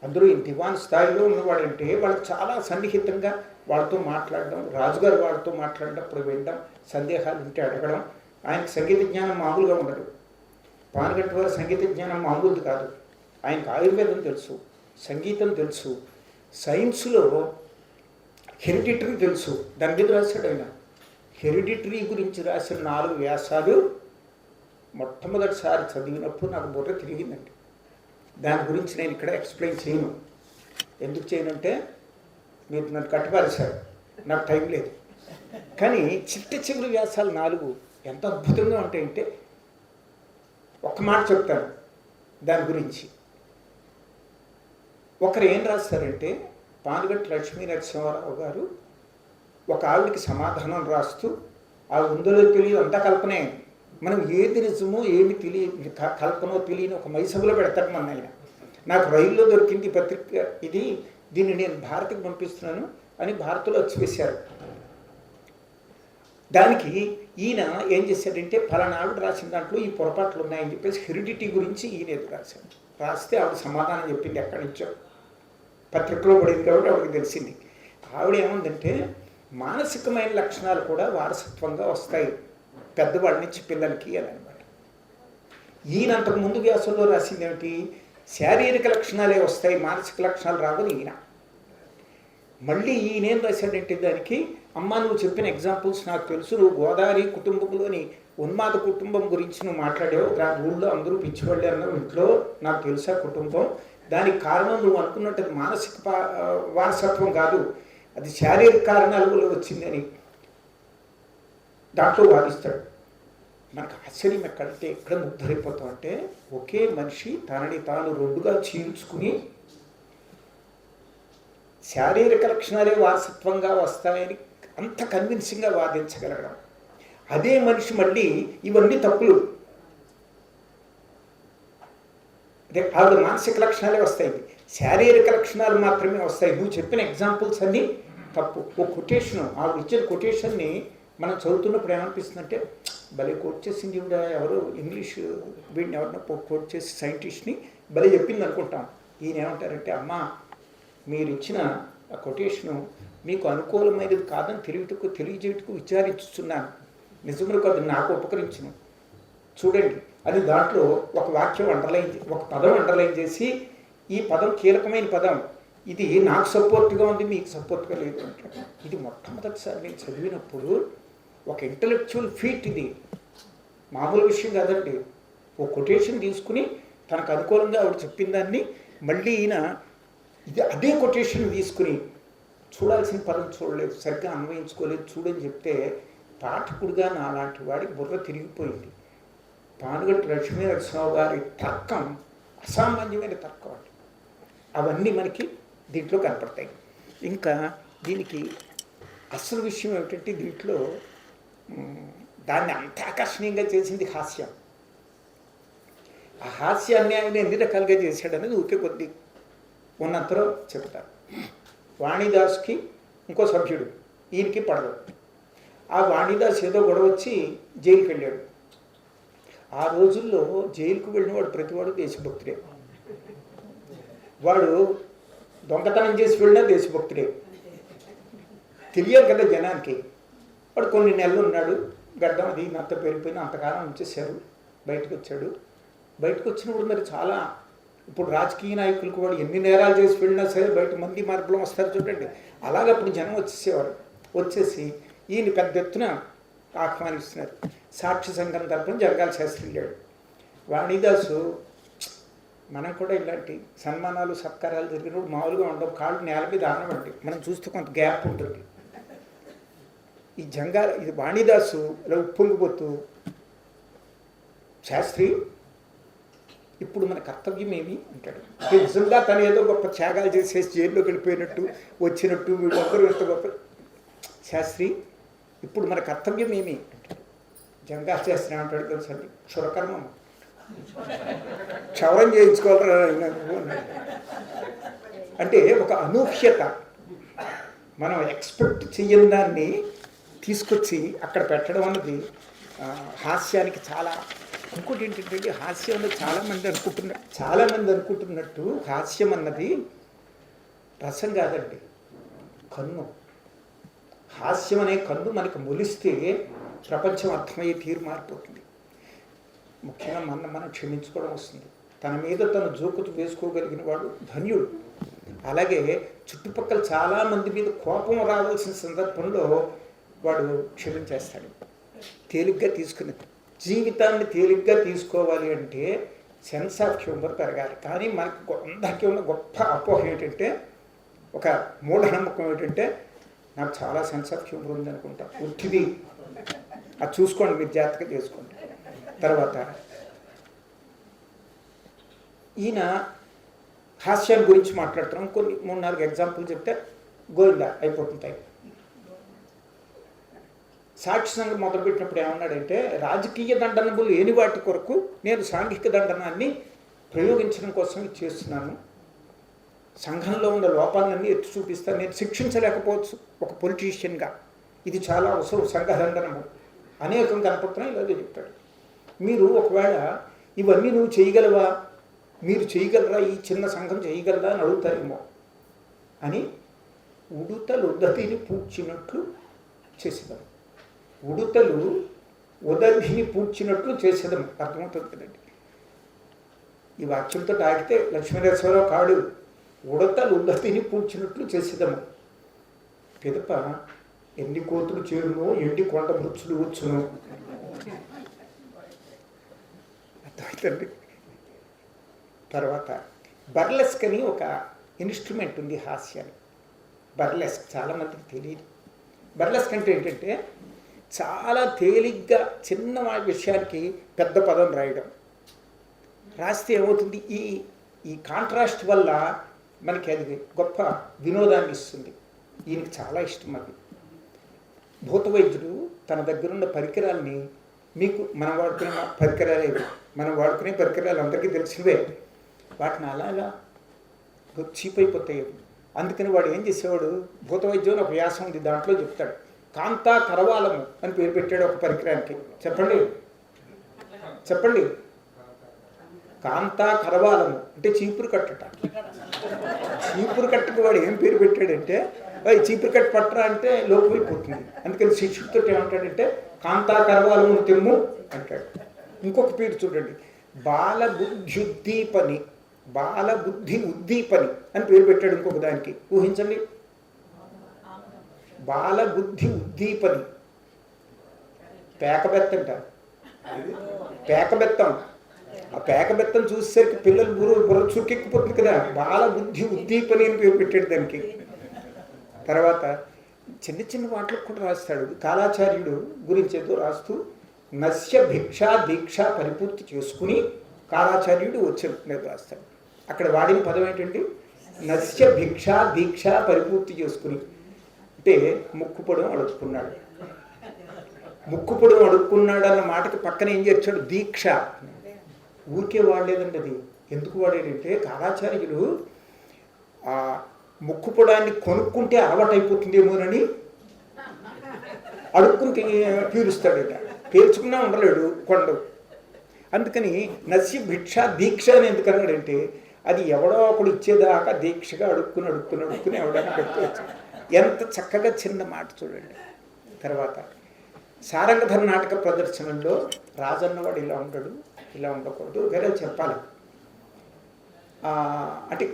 S4: అందరూ ఈ దివాన్ స్థాయిలో ఉన్నవాడంటే వాళ్ళకి చాలా సన్నిహితంగా వాళ్ళతో మాట్లాడడం, రాజుగారు వాళ్ళతో మాట్లాడినప్పుడు వినడం, సందేహాలు ఉంటే అడగడం. ఆయనకు సంగీత జ్ఞానం మామూలుగా ఉండదు. పానుగంటి వారి సంగీత జ్ఞానం మామూలుది కాదు. ఆయనకు ఆయుర్వేదం తెలుసు, సంగీతం తెలుసు, సైన్స్లో హెరిడిటరీ తెలుసు. దాని మీద రాశాడు ఆయన. హెరిడిటరీ గురించి రాసిన 4 వ్యాసాలు మొట్టమొదటిసారి చదివినప్పుడు నాకు బుర్ర తిరిగిందండి. దాని గురించి నేను ఇక్కడ ఎక్స్ప్లెయిన్ చేయను. ఎందుకు చేయనంటే మీరు నన్ను కట్టుపారేశారు, నాకు టైం లేదు. కానీ చివరి వ్యాసాలు 4 ఎంత అద్భుతంగా ఉంటాయంటే, ఒక్క మాట చెప్తాను దాని గురించి. ఒకరు ఏం రాస్తారంటే, పానుగంటి లక్ష్మీ నరసింహారావు గారు ఒక ఆవిడికి సమాధానం రాస్తూ, ఆ ఉందలో తెలియదు అంతా కల్పనే, మనం ఏది నిజమో ఏమి కల్పనో తెలియని ఒక మైసభలో పెడతాడు మన ఆయన. నాకు రైల్లో దొరికింది పత్రిక ఇది, దీన్ని నేను భారత్కి పంపిస్తున్నాను అని భారత్లో వచ్చి వేశారు. దానికి ఈయన ఏం చేశాడంటే, ఫలానా ఆవిడ రాసిన దాంట్లో ఈ పొరపాట్లు ఉన్నాయని చెప్పేసి హెరిడిటీ గురించి ఈయన ఎదురు రాశాడు. రాస్తే ఆవిడ సమాధానం చెప్పింది, ఎక్కడి నుంచో పత్రికలో పడింది కాబట్టి ఆవిడకి తెలిసింది. ఆవిడ ఏముందంటే మానసికమైన లక్షణాలు కూడా వారసత్వంగా వస్తాయి పెద్దవాళ్ళ నుంచి పిల్లలకి అని అనమాట. ఈయన అంతకు ముందు వ్యాసంలో రాసింది ఏమిటి, శారీరక లక్షణాలే వస్తాయి మానసిక లక్షణాలు రావని ఈయన. మళ్ళీ ఈయనేం రాశాడంటే దానికి, అమ్మ నువ్వు చెప్పిన ఎగ్జాంపుల్స్ నాకు తెలుసు, నువ్వు గోదావరి కుటుంబంలోని ఉన్మాద కుటుంబం గురించి నువ్వు మాట్లాడావు, ఊళ్ళో అందరూ పిచ్చివాళ్ళే అన్నావు, ఇంట్లో నాకు తెలుసా కుటుంబం, దానికి కారణం నువ్వు అనుకున్నట్టు అది మానసిక వారసత్వం కాదు, అది శారీరక కారణాల వల్ల వచ్చిందని దాంట్లో వాదిస్తాడు. మనకు ఆశ్చర్యం ఎక్కడంటే ఎక్కడ ముద్దరైపోతాం అంటే, ఒకే మనిషి తనని తాను రెండుగా చీల్చుకుని శారీరక లక్షణాలే వారసత్వంగా వస్తాయని అంత కన్విన్సింగ్గా వాదించగలగడం. అదే మనిషి మళ్ళీ ఇవన్నీ తప్పులు, అదే ఆవిడ మానసిక లక్షణాలే వస్తాయి, శారీరక లక్షణాలు మాత్రమే వస్తాయి, నువ్వు చెప్పిన ఎగ్జాంపుల్స్ అన్నీ తప్పు. ఓ కొటేషను, ఆవిడ ఇచ్చిన కొటేషన్ని మనం చదువుతున్నప్పుడు ఏమనిపిస్తుందంటే, భలే కోట్ చేసింది ఈవిడ, ఎవరో ఇంగ్లీష్ వీడిని ఎవరినో కోట్ చేసి సైంటిస్ట్ని భలే చెప్పింది అనుకుంటాం. ఈయన ఏమంటారంటే, అమ్మా మీరు ఇచ్చిన ఆ కొటేషను మీకు అనుకూలమైనది కాదని తెలియజేయటకు విచారించుతున్నాను, నిజంగా కాదు నాకు ఉపకరించను చూడండి అని దాంట్లో ఒక వాక్యం అండర్లైన్, ఒక పదం అండర్లైన్ చేసి, ఈ పదం కీలకమైన పదం, ఇది నాకు సపోర్ట్గా ఉంది మీకు సపోర్ట్గా లేదు అంటాడు. ఇది మొట్టమొదటిసారి నేను చదివినప్పుడు ఒక ఇంటలెక్చువల్ ఫీట్, ఇది మామూలు విషయం కాదండి. ఓ కొటేషన్ తీసుకుని తనకు అనుకూలంగా ఆవిడ చెప్పిన దాన్ని మళ్ళీ ఈయన ఇది అదే కొటేషన్ తీసుకుని చూడాల్సిన పదం చూడలేదు, సరిగ్గా అన్వయించుకోలేదు చూడని చెప్తే పాఠకుడిగా నా లాంటి వాడికి బుర్ర తిరిగిపోయింది. పానుగంటి లక్ష్మీనరసింహరావు గారి తర్కం అసామాన్యమైన తర్కం అండి. అవన్నీ మనకి దీంట్లో కనపడతాయి. ఇంకా దీనికి అసలు విషయం ఏమిటంటే, దీంట్లో దాన్ని అంత ఆకర్షణీయంగా చేసింది హాస్యం. ఆ హాస్యాన్ని ఆయన ఎన్ని రకాలుగా చేశాడనేది ఊరికే కొద్ది ఉన్నంతలో చెప్తారు. వాణిదాస్కి ఇంకో సభ్యుడు, ఈయనకి పడదు. ఆ వాణిదాస్ ఏదో గొడవ వచ్చి జైలుకి వెళ్ళాడు. ఆ రోజుల్లో జైలుకు వెళ్ళినవాడు ప్రతివాడు దేశభక్తుడే, వాడు దొంగతనం చేసి వెళ్ళినా దేశభక్తుడే, తెలియదు కదా జనానికి. వాడు కొన్ని నెలలు ఉన్నాడు, గడ్డం అది అంత పెరిగిపోయినా అంతకాలం ఉంచేశారు, బయటకు వచ్చాడు. బయటకు వచ్చినప్పుడు మరి చాలా, ఇప్పుడు రాజకీయ నాయకులకు వాడు ఎన్ని నేరాలు చేసి వెళ్ళినా సరే బయట మంది మార్పులు వస్తారు చూడండి, అలాగే అప్పుడు జనం వచ్చేసేవారు. వచ్చేసి ఈయన పెద్ద ఎత్తున ఆహ్వానిస్తున్నారు. సాక్షి సంఘం తరపున జరగాల శాస్త్రి వెళ్ళాడు. వాణిదాసు, మనం కూడా ఇలాంటి సన్మానాలు సత్కారాలు జరిగినప్పుడు మామూలుగా ఉండవు, కాళ్ళు నేల మీద ఆనవండి, మనం చూస్తే కొంత గ్యాప్ ఉంటుంది. ఈ ఇది వాణిదాసు ఇలా ఉప్పొంగిపోతూ, శాస్త్రి ఇప్పుడు మన కర్తవ్యం ఏమి అంటాడు. నిజంగా తను ఏదో గొప్ప త్యాగాలు చేసేసి జైల్లోకి వెళ్ళిపోయినట్టు వచ్చినట్టు వీళ్ళందరూ ఎంత గొప్ప. శాస్త్రి ఇప్పుడు మన కర్తవ్యం ఏమి అంటాడు. జంగా శాస్త్రి ఏమంటాడు తెలుసండి, క్షురకర్మం, క్షవరం చేయించుకోవాలరా అంటే ఒక అనూహ్యత, మనం ఎక్స్పెక్ట్ చేయని దాన్ని తీసుకొచ్చి అక్కడ పెట్టడం అన్నది హాస్యానికి చాలా. ఇంకోటి ఏంటంటే, హాస్యంలో చాలామంది అనుకుంటున్నట్టు హాస్యం అన్నది రసం కాదండి, కన్ను. హాస్యం అనే కన్ను మనకు మొలిస్తే ప్రపంచం అర్థమయ్యే తీరు మారిపోతుంది. ముఖ్యంగా మనం క్షమించుకోవడం వస్తుంది. తన మీద తను జోకుతూ వేసుకోగలిగిన వాడు ధన్యుడు. అలాగే చుట్టుపక్కల చాలామంది మీద కోపం రావాల్సిన సందర్భంలో వాడు క్షమించేస్తాడు. తేలిగ్గా తీసుకుని జీవితాన్ని తేలిగ్గా తీసుకోవాలి అంటే సెన్స్ ఆఫ్ హ్యూమర్ పెరగాలి. కానీ మనకు అందరికీ ఉన్న గొప్ప అపోహ ఏంటంటే, ఒక మూఢనమ్మకం ఏంటంటే, నాకు చాలా సెన్స్ ఆఫ్ హ్యూమర్ ఉంది అనుకుంటా. ఉట్టిది, అది చూసుకోండి, మీరు జాగ్రత్తగా చేసుకోండి. తర్వాత ఈయన హాస్యం గురించి మాట్లాడుతున్నాం, కొన్ని 3-4 ఎగ్జాంపుల్ చెప్తే గోవిందా అయిపోతుంటాయి. సాక్షి సంఘం మొదలుపెట్టినప్పుడు ఏమన్నాడంటే, రాజకీయ దండనలు లేని వాటి కొరకు నేను సాంఘిక దండనాన్ని ప్రయోగించడం కోసం చేస్తున్నాను. సంఘంలో ఉన్న లోపాలన్నీ ఎత్తి చూపిస్తాను. నేను శిక్షించలేకపోవచ్చు ఒక పొలిటీషియన్గా, ఇది చాలా అవసరం. సంఘ దండనము అనేకం కనపడుతున్నాయి, ఇలాగే చెప్తాడు. మీరు ఒకవేళ ఇవన్నీ నువ్వు చేయగలవా, మీరు చేయగలరా, ఈ చిన్న సంఘం చేయగలరా అని అడుగుతారేమో అని ఉడుతలు ఉదధిని పూడ్చినట్లు చేసేదాం. ఉడుతలు ఉదధిని పూడ్చినట్లు చేసేదాం. అర్థమవుతుంది కదండి. ఈ వాక్యంతో తాకితే లక్ష్మీనరసింహరావు కాడు. ఉడతలు ఉదధిని పూడ్చినట్లు చేసేదాము. పిదప ఎన్ని కోతులు చేరునో ఎండి కొండ మృత్సులు వచ్చును. అర్థమవుతుంది. తర్వాత బర్లెస్క్ అని ఒక ఇన్స్ట్రుమెంట్ ఉంది హాస్యాన్ని. బర్లెస్క్ చాలామందికి తెలియదు. బర్లెస్క్ అంటే ఏంటంటే చాలా తేలిగ్గా చిన్న విషయానికి పెద్ద పదం రాయడం. రాస్తే ఏమవుతుంది, ఈ కాంట్రాస్ట్ వల్ల మనకి అది గొప్ప వినోదాన్ని ఇస్తుంది. ఈయనకి చాలా ఇష్టం అది. భూతవైద్యుడు తన దగ్గరున్న పరికరాల్ని, మీకు మనం వాడుకునే పరికరాలే, మనం వాడుకునే పరికరాలు అందరికీ తెలిసినవే, వాటిని అలాగా చీప్ అయిపోతాయి. అందుకని వాడు ఏం చేసేవాడు, భూతవైద్యం అని ఒక వ్యాసం ఉంది, దాంట్లో చెప్తాడు. కాంతా కరవాలము అని పేరు పెట్టాడు ఒక పరికరానికి. చెప్పండి చెప్పండి. కాంతా కరవాలము అంటే చీపురు కట్టట. చీపురు కట్టకు వాడు ఏం పేరు పెట్టాడంటే, చీపురు కట్ట పట్టరా అంటే లోపమైపోతుంది. అందుకని శిష్యుడితో ఏమంటాడంటే కాంతా కరవాలము తెమ్ము అంటాడు. ఇంకొక పేరు చూడండి, బాలబుద్ధ్యుద్దీపని, బాలబుద్ధి ఉద్దీపని అని పేరు పెట్టాడు ఇంకొక దానికి. ఊహించండి, బాలబుద్ధి ఉద్దీపని. పేకబెత్తంట, పేకబెత్తం. ఆ పేకబెత్తం చూసేసరికి పిల్లలు బుర్ర చుక్కెక్కిపోతుంది కదా. బాలబుద్ధి ఉద్దీపని అని పేరు పెట్టాడు దానికి. తర్వాత చిన్న చిన్న వాటికి కూడా రాస్తాడు. కాలాచార్యుడు గురించి ఏదో రాస్తూ నస్య భిక్షా దీక్ష పరిపూర్తి చేసుకుని కాలాచార్యుడు వచ్చి రాస్తాడు. అక్కడ వాడిన పదం ఏంటండి, నస్య భిక్షా దీక్ష పరిపూర్తి చేసుకుని. అంటే ముక్కుపొడం అడుక్కున్నాడు. ముక్కుపొడం అడుక్కున్నాడు అన్న మాటకి పక్కన ఏం చేర్చాడు, దీక్ష. ఊరికే వాడలేదండి అది. ఎందుకు వాడేటంటే కాలాచార్యులు ఆ ముక్కుపొడాన్ని కొనుక్కుంటే అలవాటైపోతుందేమోనని అడుక్కుని పీలుస్తాడట. పేర్చుకున్నా ఉండలేడు కొండ. అందుకని నస్య భిక్ష దీక్ష అని ఎందుకు అన్నాడంటే, అది ఎవడో ఒకడు ఇచ్చేదాకా దీక్షగా అడుక్కుని ఎవడైనా పెట్టుకోవచ్చు. ఎంత చక్కగా చిన్న మాట చూడండి. తర్వాత సారంగధర నాటక ప్రదర్శనలో రాజన్నవాడు ఇలా ఉండడు, ఇలా ఉండకూడదు, వేరే చెప్పాలి. అంటే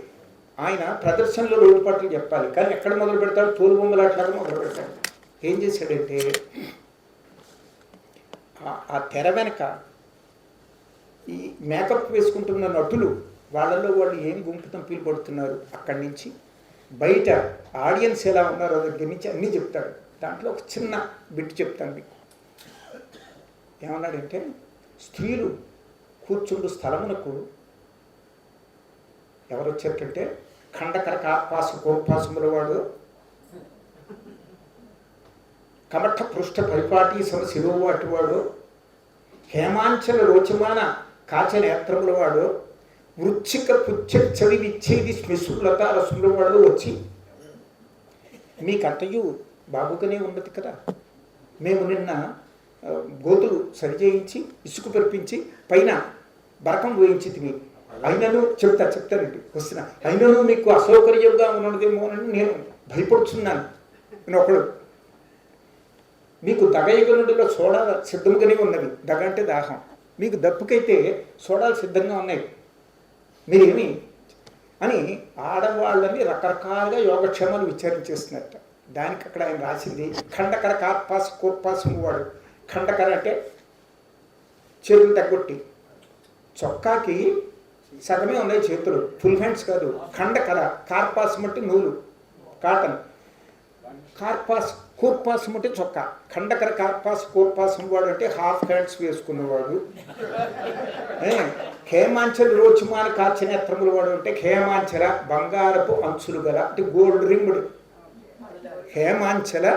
S4: ఆయన ప్రదర్శనలో లోటుపాట్లు చెప్పాలి. కానీ ఎక్కడ మొదలు పెడతాడు, తోలుబొమ్మలాట్లాగా మొదలు పెడతాడు. ఏం చేశాడంటే ఆ తెర వెనక ఈ మేకప్ వేసుకుంటున్న నటులు, వాళ్ళల్లో వాళ్ళు ఏం గుంపు తంపీలు పడుతున్నారు, అక్కడి నుంచి బయట ఆడియన్స్ ఎలా ఉన్నారో దగ్గర నుంచి అన్నీ చెప్తాడు. దాంట్లో ఒక చిన్న బిట్ చెప్తాను మీకు. ఏమన్నాడంటే, స్త్రీలు కూర్చుండు స్థలమునకు ఎవరు వచ్చారంటే ఖండకర కార్పాసు కోర్పాసముల వాడు, కమఠ పృష్ఠ పరిపాటి సమ శిరోవాటి వాడు, హేమాంచల రోచమాన కాచనేత్రముల వాడు, వృచ్చిక పుచ్చడి విచ్చేది స్మిసులత రసుల వాడు వచ్చి, మీకంతయు బాగుగానే ఉన్నది కదా, మేము నిన్న గోతులు సరిచేయించి ఇసుకు పెరిపించి పైన బరకం వేయించి తిని, అయినను చెప్తానండి వస్తున్నా, అయినను మీకు అసౌకర్యంగా ఉన్నదేమోనని నేను భయపడుతున్నాను. నేను ఒకడు, మీకు దగయగనుడిలో సోడా సిద్ధంగానే ఉన్నది. దగ అంటే దాహం. మీకు దప్పుకైతే సోడాలు సిద్ధంగా ఉన్నాయి, మీరేమి అని ఆడవాళ్ళని రకరకాలుగా యోగక్షేమాలు విచారించేస్తున్నట్ట. దానికి అక్కడ ఆయన రాసింది ఖండకర కార్పాస్ కోర్పాసం వాడు. ఖండకర అంటే చేతులు తగ్గొట్టి, చొక్కాకి సగమే ఉన్నాయి చేతులు, ఫుల్ హ్యాండ్స్ కాదు. ఖండకర కార్పాసం అంటే నూలు, కాటన్. కార్పాస్ కోర్పాసం అంటే చొక్కా. ఖండకర కార్పాస్ కోర్పాసం వాడు అంటే హాఫ్ హ్యాండ్స్ వేసుకున్నవాడు. హేమాంచల రోచమాన కాచనేత్రముల వాడు అంటే హేమాంచల బంగారపు అంచులు గల అంటే గోల్డ్ రింగుడు. హేమాంచల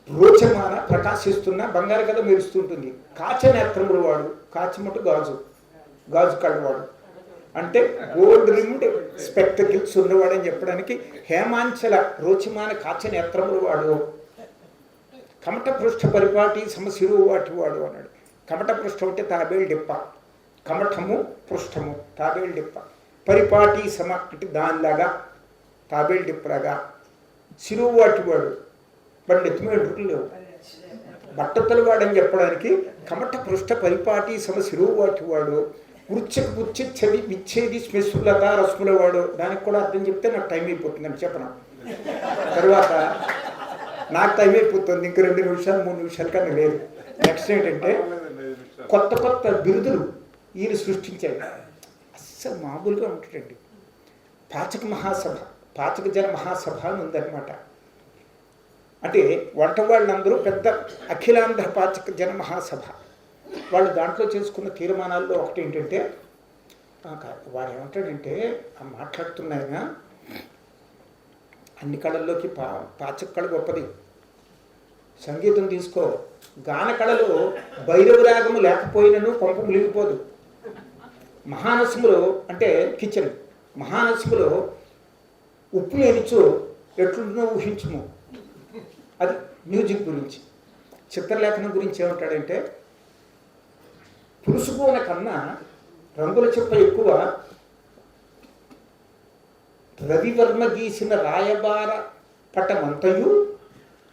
S4: రోచమాన ప్రకాశిస్తున్న బంగారు కదా మెరుస్తుంటుంది. కాచనేత్రముల వాడు, కాచమటు గాజు, గాజు కళ్ళవాడు అంటే గోల్డ్ రింగ్డ్ స్పెక్టకిల్స్ ఉన్నవాడని చెప్పడానికి హేమాంచల రోచమాన కాచనేత్రముల వాడు, కమట పృష్ఠ పరిపాటి సమశిరు వాటి వాడు అన్నాడు. కమట పృష్ఠం అంటే తాబేలు డిప్ప, కమఠము పృష్ఠము తాబేలు డిప్ప, పరిపాటి సమ అంటే దానిలాగా తాబేలు డిప్పలాగా సిరువు వాటివాడు వాడు నెత్తిమే వెంట్రుకలు లేవు, బట్టతలు వాడని చెప్పడానికి కమట పృష్ఠ పరిపాటి సమ సిరువు వాటివాడు వృచ్చకు పుచ్చి చవి విచ్చేది స్మెస్సులత రస్ముల వాడు. దానికి కూడా అర్థం చెప్తే నాకు టైం అయిపోతుందని చెప్పను. తర్వాత నాకు టైం అయిపోతుంది, ఇంక 2 నిమిషాలు 3 నిమిషాల కన్నా లేదు. నెక్స్ట్ ఏంటంటే కొత్త కొత్త బిరుదులు ఈయన సృష్టించాడు. అస్సలు మామూలుగా ఉంటాడండి. పాచక మహాసభ, పాచక జన మహాసభ అని ఉందన్నమాట. అంటే వంట వాళ్ళందరూ పెద్ద అఖిలాంధ్ర పాచక జన మహాసభ. వాళ్ళు దాంట్లో చేసుకున్న తీర్మానాల్లో ఒకటి ఏంటంటే, వాడు ఏమంటాడంటే మాట్లాడుతున్నాయన అన్ని కళల్లోకి పాచక కళ గొప్పది. సంగీతం తీసుకో, గాన కళలో భైరవరాగము లేకపోయినను కొంప మునిగిపోదు. మహానసములో అంటే కిచెన్, మహానసములో ఉప్పు లేనిచో ఎట్లుంటుందో ఊహించుము. అది మ్యూజిక్ గురించి. చిత్రలేఖనం గురించి ఏమంటాడంటే, పులుసుపోన కన్నా రంగుల చెప్ప ఎక్కువ రవివర్మ గీసిన రాయబార పటమంతయు.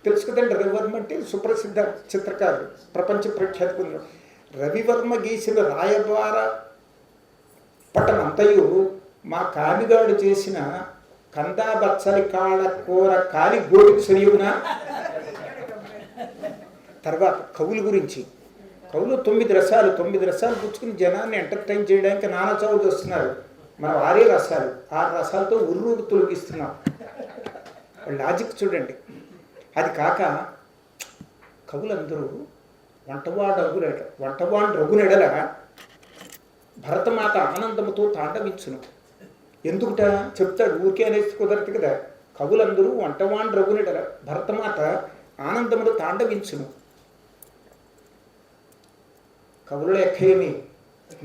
S4: తెలుసు కదండి, రవివర్మ అంటే సుప్రసిద్ధ చిత్రకారుడు, ప్రపంచ ప్రఖ్యాతి పొందిన. రవివర్మ గీసిన రాయబార పటమంతయు మా కామిగాడు చేసిన కందా బచ్చలి కాళ్ళ కూర కాలి గోటికి సరియునా. తర్వాత కవుల గురించి. కవులు 9 రసాలు, 9 రసాలు పుచ్చుకుని జనాన్ని ఎంటర్టైన్ చేయడానికి నానా చదువులు వస్తున్నారు. మనం 6 రసాలు, 6 రసాలతో ఉర్రూరు తొలగిస్తున్నాం. లాజిక్ చూడండి. అది కాక కవులందరూ వంటవాడు రఘునెడల భరతమాత ఆనందముతో తాండవించును. ఎందుకుట చెప్తాడు, ఊరికే అనేసి కుదరదు కదా. కవులందరూ వంటవాడు రఘునెడల భరతమాత ఆనందముతో తాండవించును. కవుల లెక్కేమి,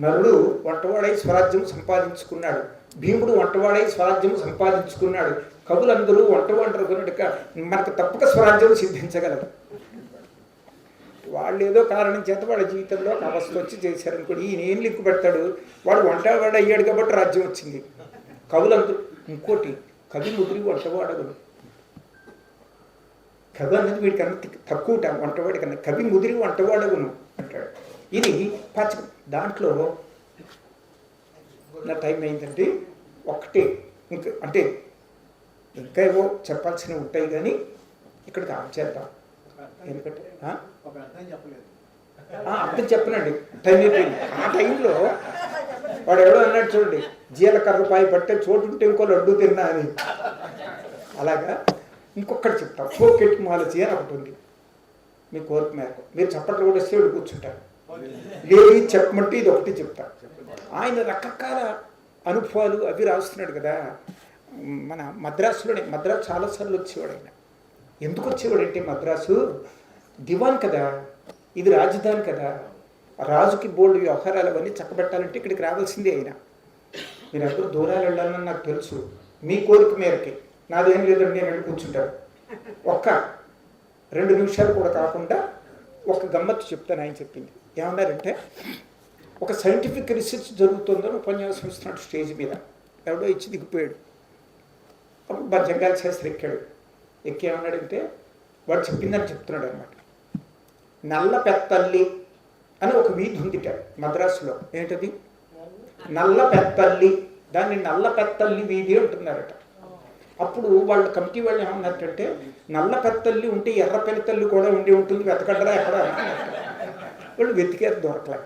S4: నరుడు వంటవాడై స్వరాజ్యం సంపాదించుకున్నాడు, భీముడు వంటవాడై స్వరాజ్యం సంపాదించుకున్నాడు. కవులందరూ వంటవాడు రఘునెడక మనకు తప్పక స్వరాజ్యం సిద్ధించగలరు. వాళ్ళు ఏదో కారణం చేత వాళ్ళ జీవితంలో అవస్థ వచ్చి చేశారనుకోండి, ఈయన ఏం లింకు పెడతాడు, వాడు వంటవాడు అయ్యాడు కాబట్టి రాజ్యం వచ్చింది. కవులందరూ. ఇంకోటి, కవి ముదిరి వంటవాడగును. కవి అన్నది వీడికన్నా తక్కువట, వంటవాడి కన్నా. కవి ముదిరి వంటవాడగును అంటాడు. ఇది పాచకం. దాంట్లో నా టైం అయిందండి. ఒకటే ఇంకా అంటే ఇంకా ఏవో చెప్పాల్సినవి ఉంటాయి, కానీ ఇక్కడికి ఆచేద్దాం. ఎందుకంటే అర్థం చెప్పనండి, టైం అయిపోయింది. ఆ టైంలో వాడు ఎవడో అన్నాడు చూడండి, జీలకర్రపాయి పట్టే చోటు ఉంటే ఇంకో లడ్డు తిన్నా అని. అలాగా ఇంకొకటి చెప్తాం, ఫోకెట్ మాలజీ అని ఒకటి ఉంది. మీ కోరిక మేరకు మీరు చప్పట్లు కూడా వస్తే కూర్చుంటారు. లేదు చెప్పమంటే ఇది ఒకటి చెప్తా. ఆయన రకరకాల అనుభవాలు అవి రాస్తున్నాడు కదా. మన మద్రాసు చాలాసార్లు వచ్చేవాడు ఆయన. ఎందుకు వచ్చేవాడు అంటే, మద్రాసు దివాన్ కదా, ఇది రాజధాని కదా, రాజుకి బోల్డ్ వ్యవహారాలు అవన్నీ చక్కబెట్టాలంటే ఇక్కడికి రావాల్సిందే. అయినా మీరు అందరూ దూరాలు వెళ్ళాలని నాకు తెలుసు, మీ కోరిక మేరకి. నాదేం లేదండి, నేను వెళ్ళి కూర్చుంటాను. 2 నిమిషాలు కూడా కాకుండా ఒక గమ్మత్తు చెప్తాను. ఆయన చెప్పింది ఏమన్నారంటే, ఒక సైంటిఫిక్ రీసెర్చ్ జరుగుతుందని ఉపన్యాసం ఇస్తున్నాడు స్టేజ్ మీద. ఎవడో ఇచ్చి దిగిపోయాడు. అప్పుడు జంగాల శాస్త్రి ఎక్కాడు. ఎక్కి ఏమన్నాడంటే, వాడు చెప్పిందని చెప్తున్నాడు అనమాట. నల్ల పెత్తల్లి అని ఒక వీధి ఉందిట మద్రాసులో. ఏంటది? నల్ల పెత్తల్లి. దాన్ని నల్ల పెత్తల్లి వీధి అంటున్నారట. అప్పుడు వాళ్ళ కమిటీ వాళ్ళు ఏమన్నారంటే, నల్ల పెత్తల్లి ఉంటే ఎర్ర పెత్తల్లి కూడా ఉండి ఉంటుంది, వెతకడ్డరా ఎక్కడ. వాళ్ళు వెతికారు, దొరకలే.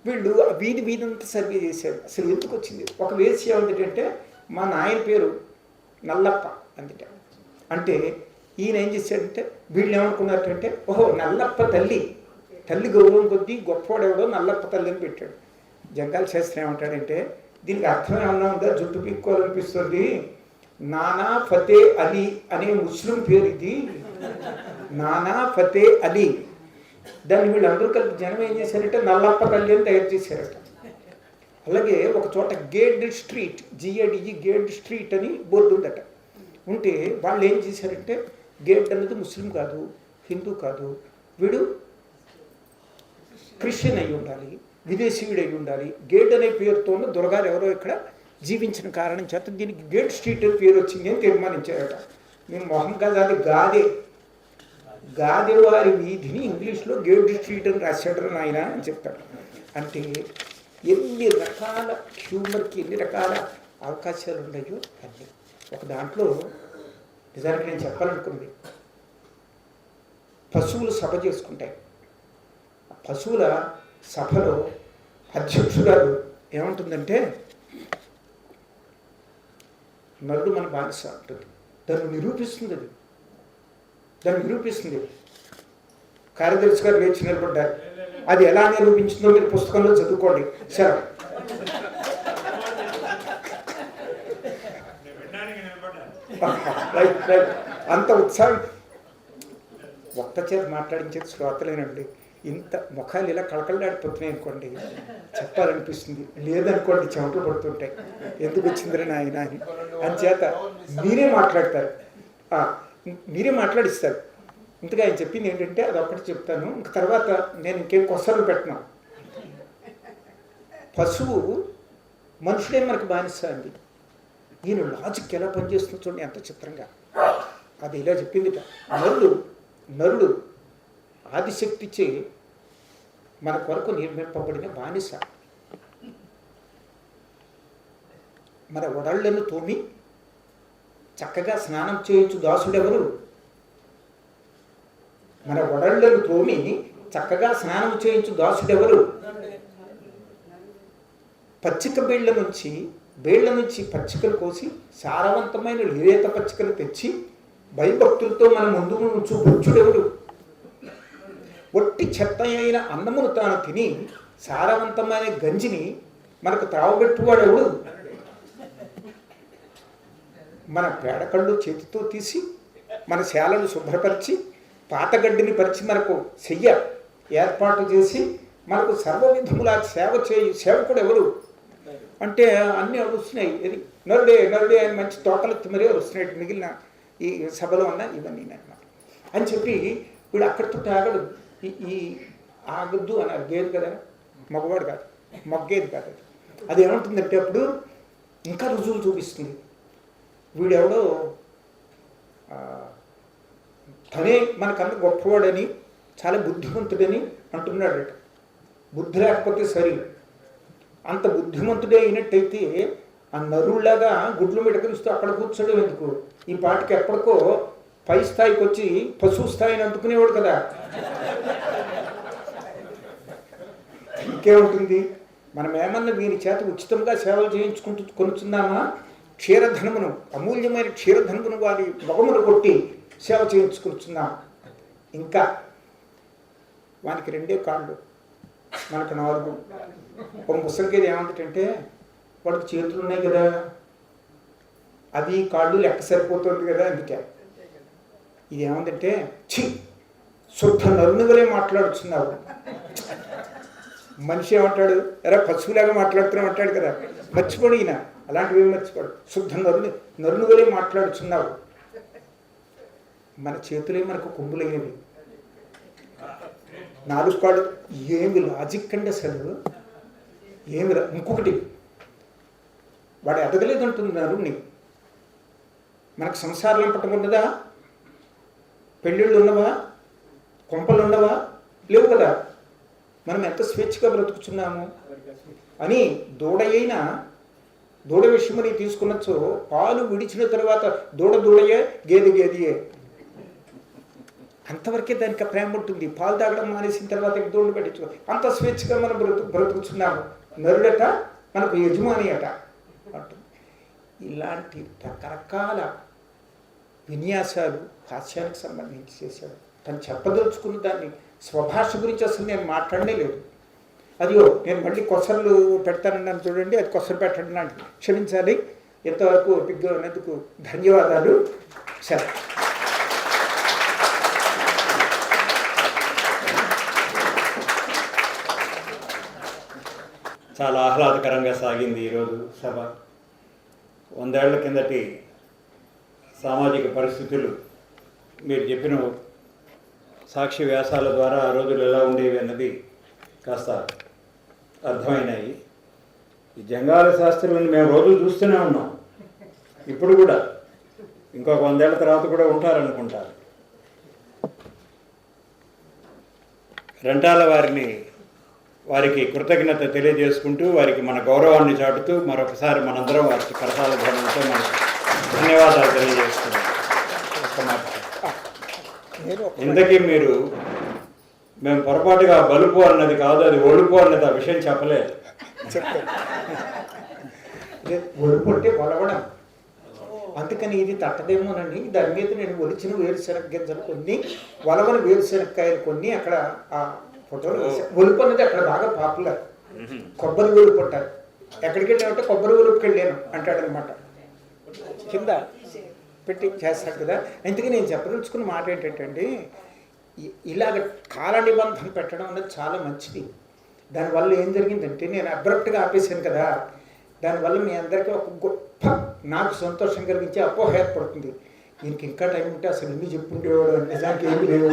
S4: వీళ్ళు వీధంతా సర్వే చేశారు. అసలు ఎందుకు వచ్చింది? ఒక వేసి ఏమిటంటే, మా నాయన పేరు నల్లప్ప అందుట. అంటే ఈయన ఏం చేశాడంటే, వీళ్ళు ఏమనుకున్నారంటే, ఓహో నల్లప్ప తల్లి గౌరవం కొద్దీ గొప్పవాడెవడో నల్లప్ప తల్లి అని పెట్టాడు. జంగాల శాస్త్రి ఏమంటాడంటే, దీనికి అర్థం ఏమన్నా ఉందా? జుట్టు పీక్కోవాలనిపిస్తుంది. నానా ఫతే అలీ అనే ముస్లిం పేరు ఇది, నానా ఫతే అలీ. దాన్ని వీళ్ళందరూ కలిపి జనం ఏం చేశారంటే నల్లప్ప తల్లి అని తయారు చేశారట. అలాగే ఒక చోట గేడ్ స్ట్రీట్, జిఏడిఈ గేడ్ స్ట్రీట్ అని బోర్డు ఉందట. ఉంటే వాళ్ళు ఏం చేశారంటే, గేడ్ అన్నది ముస్లిం కాదు, హిందూ కాదు, వీడు క్రిస్టియన్ అయి ఉండాలి, విదేశీయుడు అయి ఉండాలి. గేడ్ అనే పేరుతో దుర్గారు ఎవరో ఇక్కడ జీవించిన కారణం చేత దీనికి గేట్ స్ట్రీట్ అని పేరు వచ్చింది అని తీర్మానించారట. మేము మొహం కదా, అది గాదే వారి వీధిని ఇంగ్లీష్లో గేట్ స్ట్రీట్ అని రాశాడు నాయన అని చెప్తాడు. అంటే ఎన్ని రకాల హ్యూమర్కి ఎన్ని రకాల అవకాశాలు ఉన్నాయో అన్నీ. ఒక దాంట్లో నిజానికి నేను చెప్పాలనుకుంది, పశువులు సభ చేసుకుంటాయి. పశువుల సభలో అధ్యక్షురాలు ఏమంటుందంటే, నరుడు మన బానిస అంటుంది. దాన్ని నిరూపిస్తుంది. కార్యదర్శి గారు లేచి నిలబడ్డారు. అది ఎలా నిరూపించిందో మీరు పుస్తకంలో చదువుకోండి. సరే, అంత ఉత్సాహం ఒక్క చేత మాట్లాడించేది శ్రోతలేనండి. ఇంత ముఖాలు ఇలా కళకళలాడిపోతున్నాయి అనుకోండి, చెప్పాలనిపిస్తుంది. లేదనుకోండి చెమటలు పడుతుంటాయి, ఎందుకు వచ్చిందిరా నాయన అని. అంచేత మీరే మాట్లాడిస్తారు. ఇంతగా ఆయన చెప్పింది ఏంటంటే అదొక్కటి చెప్తాను, ఇంక తర్వాత నేను ఇంకేం కొసలు పెట్టను. పశువు మనుషులే మనకు బానిస అండి. ఈయన లాజిక్ ఎలా పనిచేస్తుందో చూడండి ఎంత చిత్రంగా. అది ఇలా చెప్పింది, నరుడు ఆదిశక్తిచే మన కొరకు నిర్మింపబడిన బానిస. మన ఒడళ్లను తోమి చక్కగా స్నానం చేయొచ్చు దాసుడెవరు? మన ఒడళ్లను తోమి చక్కగా స్నానం చేయించు దాసుడెవరు? పచ్చిక బేళ్ల నుంచి పచ్చికలు కోసి సారవంతమైన లేత పచ్చికలు తెచ్చి భయభక్తులతో మన ముందు ఉంచు బుచ్చుడెవడు? ఒట్టి చెత్త అయిన అన్నమును తాను తిని సారవంతమైన గంజిని మనకు త్రావబెట్టువాడెవడు? మన పేడకళ్ళు చేతితో తీసి మన శాలను శుభ్రపరిచి పాతగడ్డిని పరిచి మనకు ఏర్పాటు చేసి మనకు సర్వవిధములా సేవకుడు ఎవరు అంటే అన్నీ అడుస్తున్నాయి. ఇది నరుడే అని మంచి తోకలెత్తి మరీ వస్తున్నాయి మిగిలిన ఈ సభలో ఉన్న ఇవన్నీ అన్నమాట అని చెప్పి వీడు అక్కడితో ఆగడు. ఈ ఆగద్దు అన్నారు. గేది కదా, మగవాడు కాదు, మొగ్గేది కాదు. అది ఏమంటుందంటే అప్పుడు ఇంకా రుజువులు చూపిస్తుంది. వీడెవడో తనే మనకన్నా గొప్పవాడని, చాలా బుద్ధిమంతుడని అంటున్నాడట. బుద్ధి లేకపోతే సరి. అంత బుద్ధిమంతుడే అయినట్టయితే ఆ నరుళ్లాగా గుడ్లు మిడకరిస్తూ అక్కడ కూర్చోడం ఎందుకు? ఈ పాటికి ఎప్పటికో పై స్థాయికి వచ్చి పశువు స్థాయిని అందుకునేవాడు కదా. ఇంకేముంటుంది? మనం ఏమన్నా వీరి చేత ఉచితంగా సేవలు చేయించుకుంటూ కొనుచున్నామా? క్షీరధనమును, అమూల్యమైన క్షీరధనమును వారి మొగమును కొట్టి సేవ చేయించుకుంటున్నాం. ఇంకా వానికి 2 కాళ్ళు, మనకు 4. ఒక ముసలికేది ఏమంటే వాడికి చేతులు ఉన్నాయి కదా, అవి కాళ్ళు లెక్క సరిపోతుంది కదా. అందుకే ఇది ఏమందంటే, శుద్ధ నరుని వలే మాట్లాడుతున్నావు. మనిషి ఏమంటాడు? ఎరా పశువులాగా మాట్లాడుతున్నావు అంటాడు కదా. మర్చిపోడు ఈయన, అలాంటివి ఏం మర్చిపోడు. శుద్ధ నరుని వలే మాట్లాడుతున్నావు. మన చేతులే మనకు కొమ్ములైనవి, 4 కాళ్ళు. ఏమి లాజిక్ అండి అసలు, ఏమి. ఇంకొకటి, వాడు ఎదగలేదంటుంది నరుణ్ణి. మనకు సంసారం పట్టం ఉన్నదా? పెళ్ళిళ్ళు ఉన్నవా? కొంపలు ఉన్నవా? లేవు కదా. మనం ఎంత స్వేచ్ఛగా బ్రతుకుతున్నాము అని దూడ విషయమని తీసుకున్నచో, పాలు విడిచిన తర్వాత దూడయే, గేదియే, అంతవరకే దానికి ప్రేమ ఉంటుంది. పాలు తాగడం మానేసిన తర్వాత దూడలు పెట్టించు. అంత స్వేచ్ఛగా మనం బ్రతుకుతున్నాము. నరుడట మనకు యజమాని అట అంటుంది. ఇలాంటి రకరకాల విన్యాసాలు హాస్యానికి సంబంధించి చేశాడు. తను చెప్పదలుచుకున్న దాన్ని స్వభాష గురించి అసలు నేను మాట్లాడనే లేదు. అదిగో నేను మళ్ళీ కొసర్లు పెడతానన్నాను చూడండి, అది కొసరు పెట్టండి నాకు క్షమించాలి. ఎంతవరకు ఓపికగా ఉన్నందుకు ధన్యవాదాలు. సరే,
S2: చాలా ఆహ్లాదకరంగా సాగింది ఈరోజు సభ. 100 ఏళ్ల కిందటి సామాజిక పరిస్థితులు మీరు చెప్పిన సాక్షి వ్యాసాల ద్వారా ఆ రోజులు ఎలా ఉండేవి అన్నది కాస్త అర్థమైనాయి. ఈ జంగాల శాస్త్రులను మేము రోజు చూస్తూనే ఉన్నాం, ఇప్పుడు కూడా ఇంకొక 100 ఏళ్ల తర్వాత కూడా ఉంటారనుకుంటారు. రెంటాల వారికి కృతజ్ఞత తెలియజేసుకుంటూ, వారికి మన గౌరవాన్ని చాటుతూ మరొకసారి మనందరం వారికి కరతాళ ధ్వనులతో మనకు ధన్యవాదాలు తెలియజేస్తున్నాం. ఇంతకీ మేము పొరపాటుగా బలుపు అన్నది కాదు, అది ఒడుపు అన్నది, ఆ విషయం చెప్పలేదు.
S4: ఒలుపు అంటే ఒలవడం, అందుకని ఇది తట్టదేమోనని దాని మీద నేను ఒలిచిన వేరుశనగ గింజలు కొన్ని, ఒలవని వేరుశనగకాయలు కొన్ని అక్కడ ఆ ఫోటోలు వేశాను. ఒలుపు అనేది అక్కడ బాగా పాపులర్. కొబ్బరి ఒలుపు అంటారు. ఎక్కడికి వెళ్ళామంటే కొబ్బరి ఒలుపుకి వెళ్ళాను అంటాడనమాట, కింద పెట్టి చేస్తాడు కదా. అందుకే నేను చెప్పదలుచుకున్న మాట ఏంటంటే, ఇలాగ కాల నిబంధన పెట్టడం అనేది చాలా మంచిది. దానివల్ల ఏం జరిగిందంటే, నేను అబ్రప్ట్గా ఆపేశాను కదా, దానివల్ల మీ అందరికీ ఒక గొప్ప, నాకు సంతోషం కలిగించే అపోహ ఏర్పడుతుంది. దీనికి ఇంకా టైం ఉంటే అసలు ఎన్ని చెప్పుండేవాడు, నిజానికి ఏమి లేవు.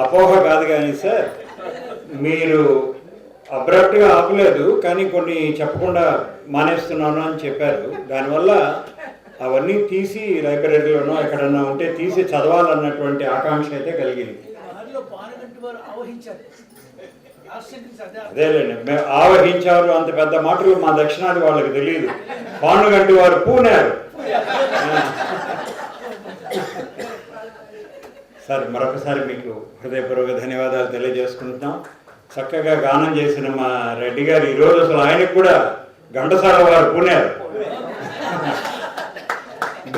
S2: అపోహ కాదు కానీ సార్, మీరు అబ్రప్ట్గా ఆపలేదు, కానీ కొన్ని చెప్పకుండా మానేస్తున్నాను అని చెప్పారు. దానివల్ల అవన్నీ తీసి లైబ్రరీలోనో ఎక్కడన్నా ఉంటే తీసి చదవాలన్నటువంటి ఆకాంక్ష అయితే కలిగింది. అదేలేండి, మేము ఆవహించారు అంత పెద్ద మాటలు మా దక్షిణాది వాళ్ళకి తెలియదు. పానుగంటి వారు పూనారు. సార్, మరొకసారి మీకు హృదయపూర్వక ధన్యవాదాలు తెలియజేసుకుంటున్నాం. చక్కగా గానం చేసిన మా రెడ్డి గారు ఈరోజు అసలు ఆయనకు కూడా ఘంటసాల వారు పూనారు,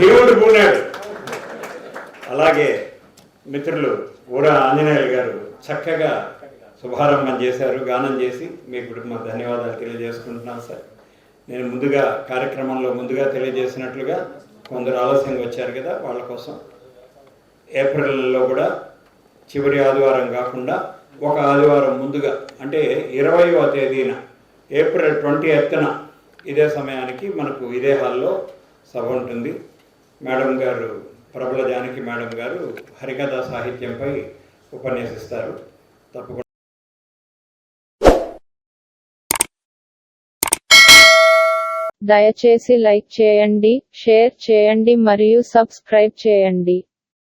S2: దేవుడు పూనాడు. అలాగే మిత్రులు ఊరా ఆంజనేయులు గారు చక్కగా శుభారంభం చేశారు, గానం చేసి. మీకు మా ధన్యవాదాలు తెలియజేసుకుంటున్నాను సార్. నేను కార్యక్రమంలో ముందుగా తెలియజేసినట్లుగా కొందరు ఆలస్యంగా వచ్చారు కదా, వాళ్ళ కోసం ఏప్రిల్లో కూడా చివరి ఆదివారం కాకుండా ఒక ఆదివారం ముందుగా, అంటే 20వ తేదీన ఏప్రిల్ 20న ఇదే సమయానికి మనకు ఇదే హాల్లో సభ ఉంటుంది. మేడం గారు, ప్రబల జానకి మేడం గారు హరికథా సాహిత్యంపై ఉపన్యసిస్తారు. తప్పకుండా
S6: దయచేసి లైక్ చేయండి, షేర్ చేయండి మరియు సబ్స్క్రైబ్ చేయండి.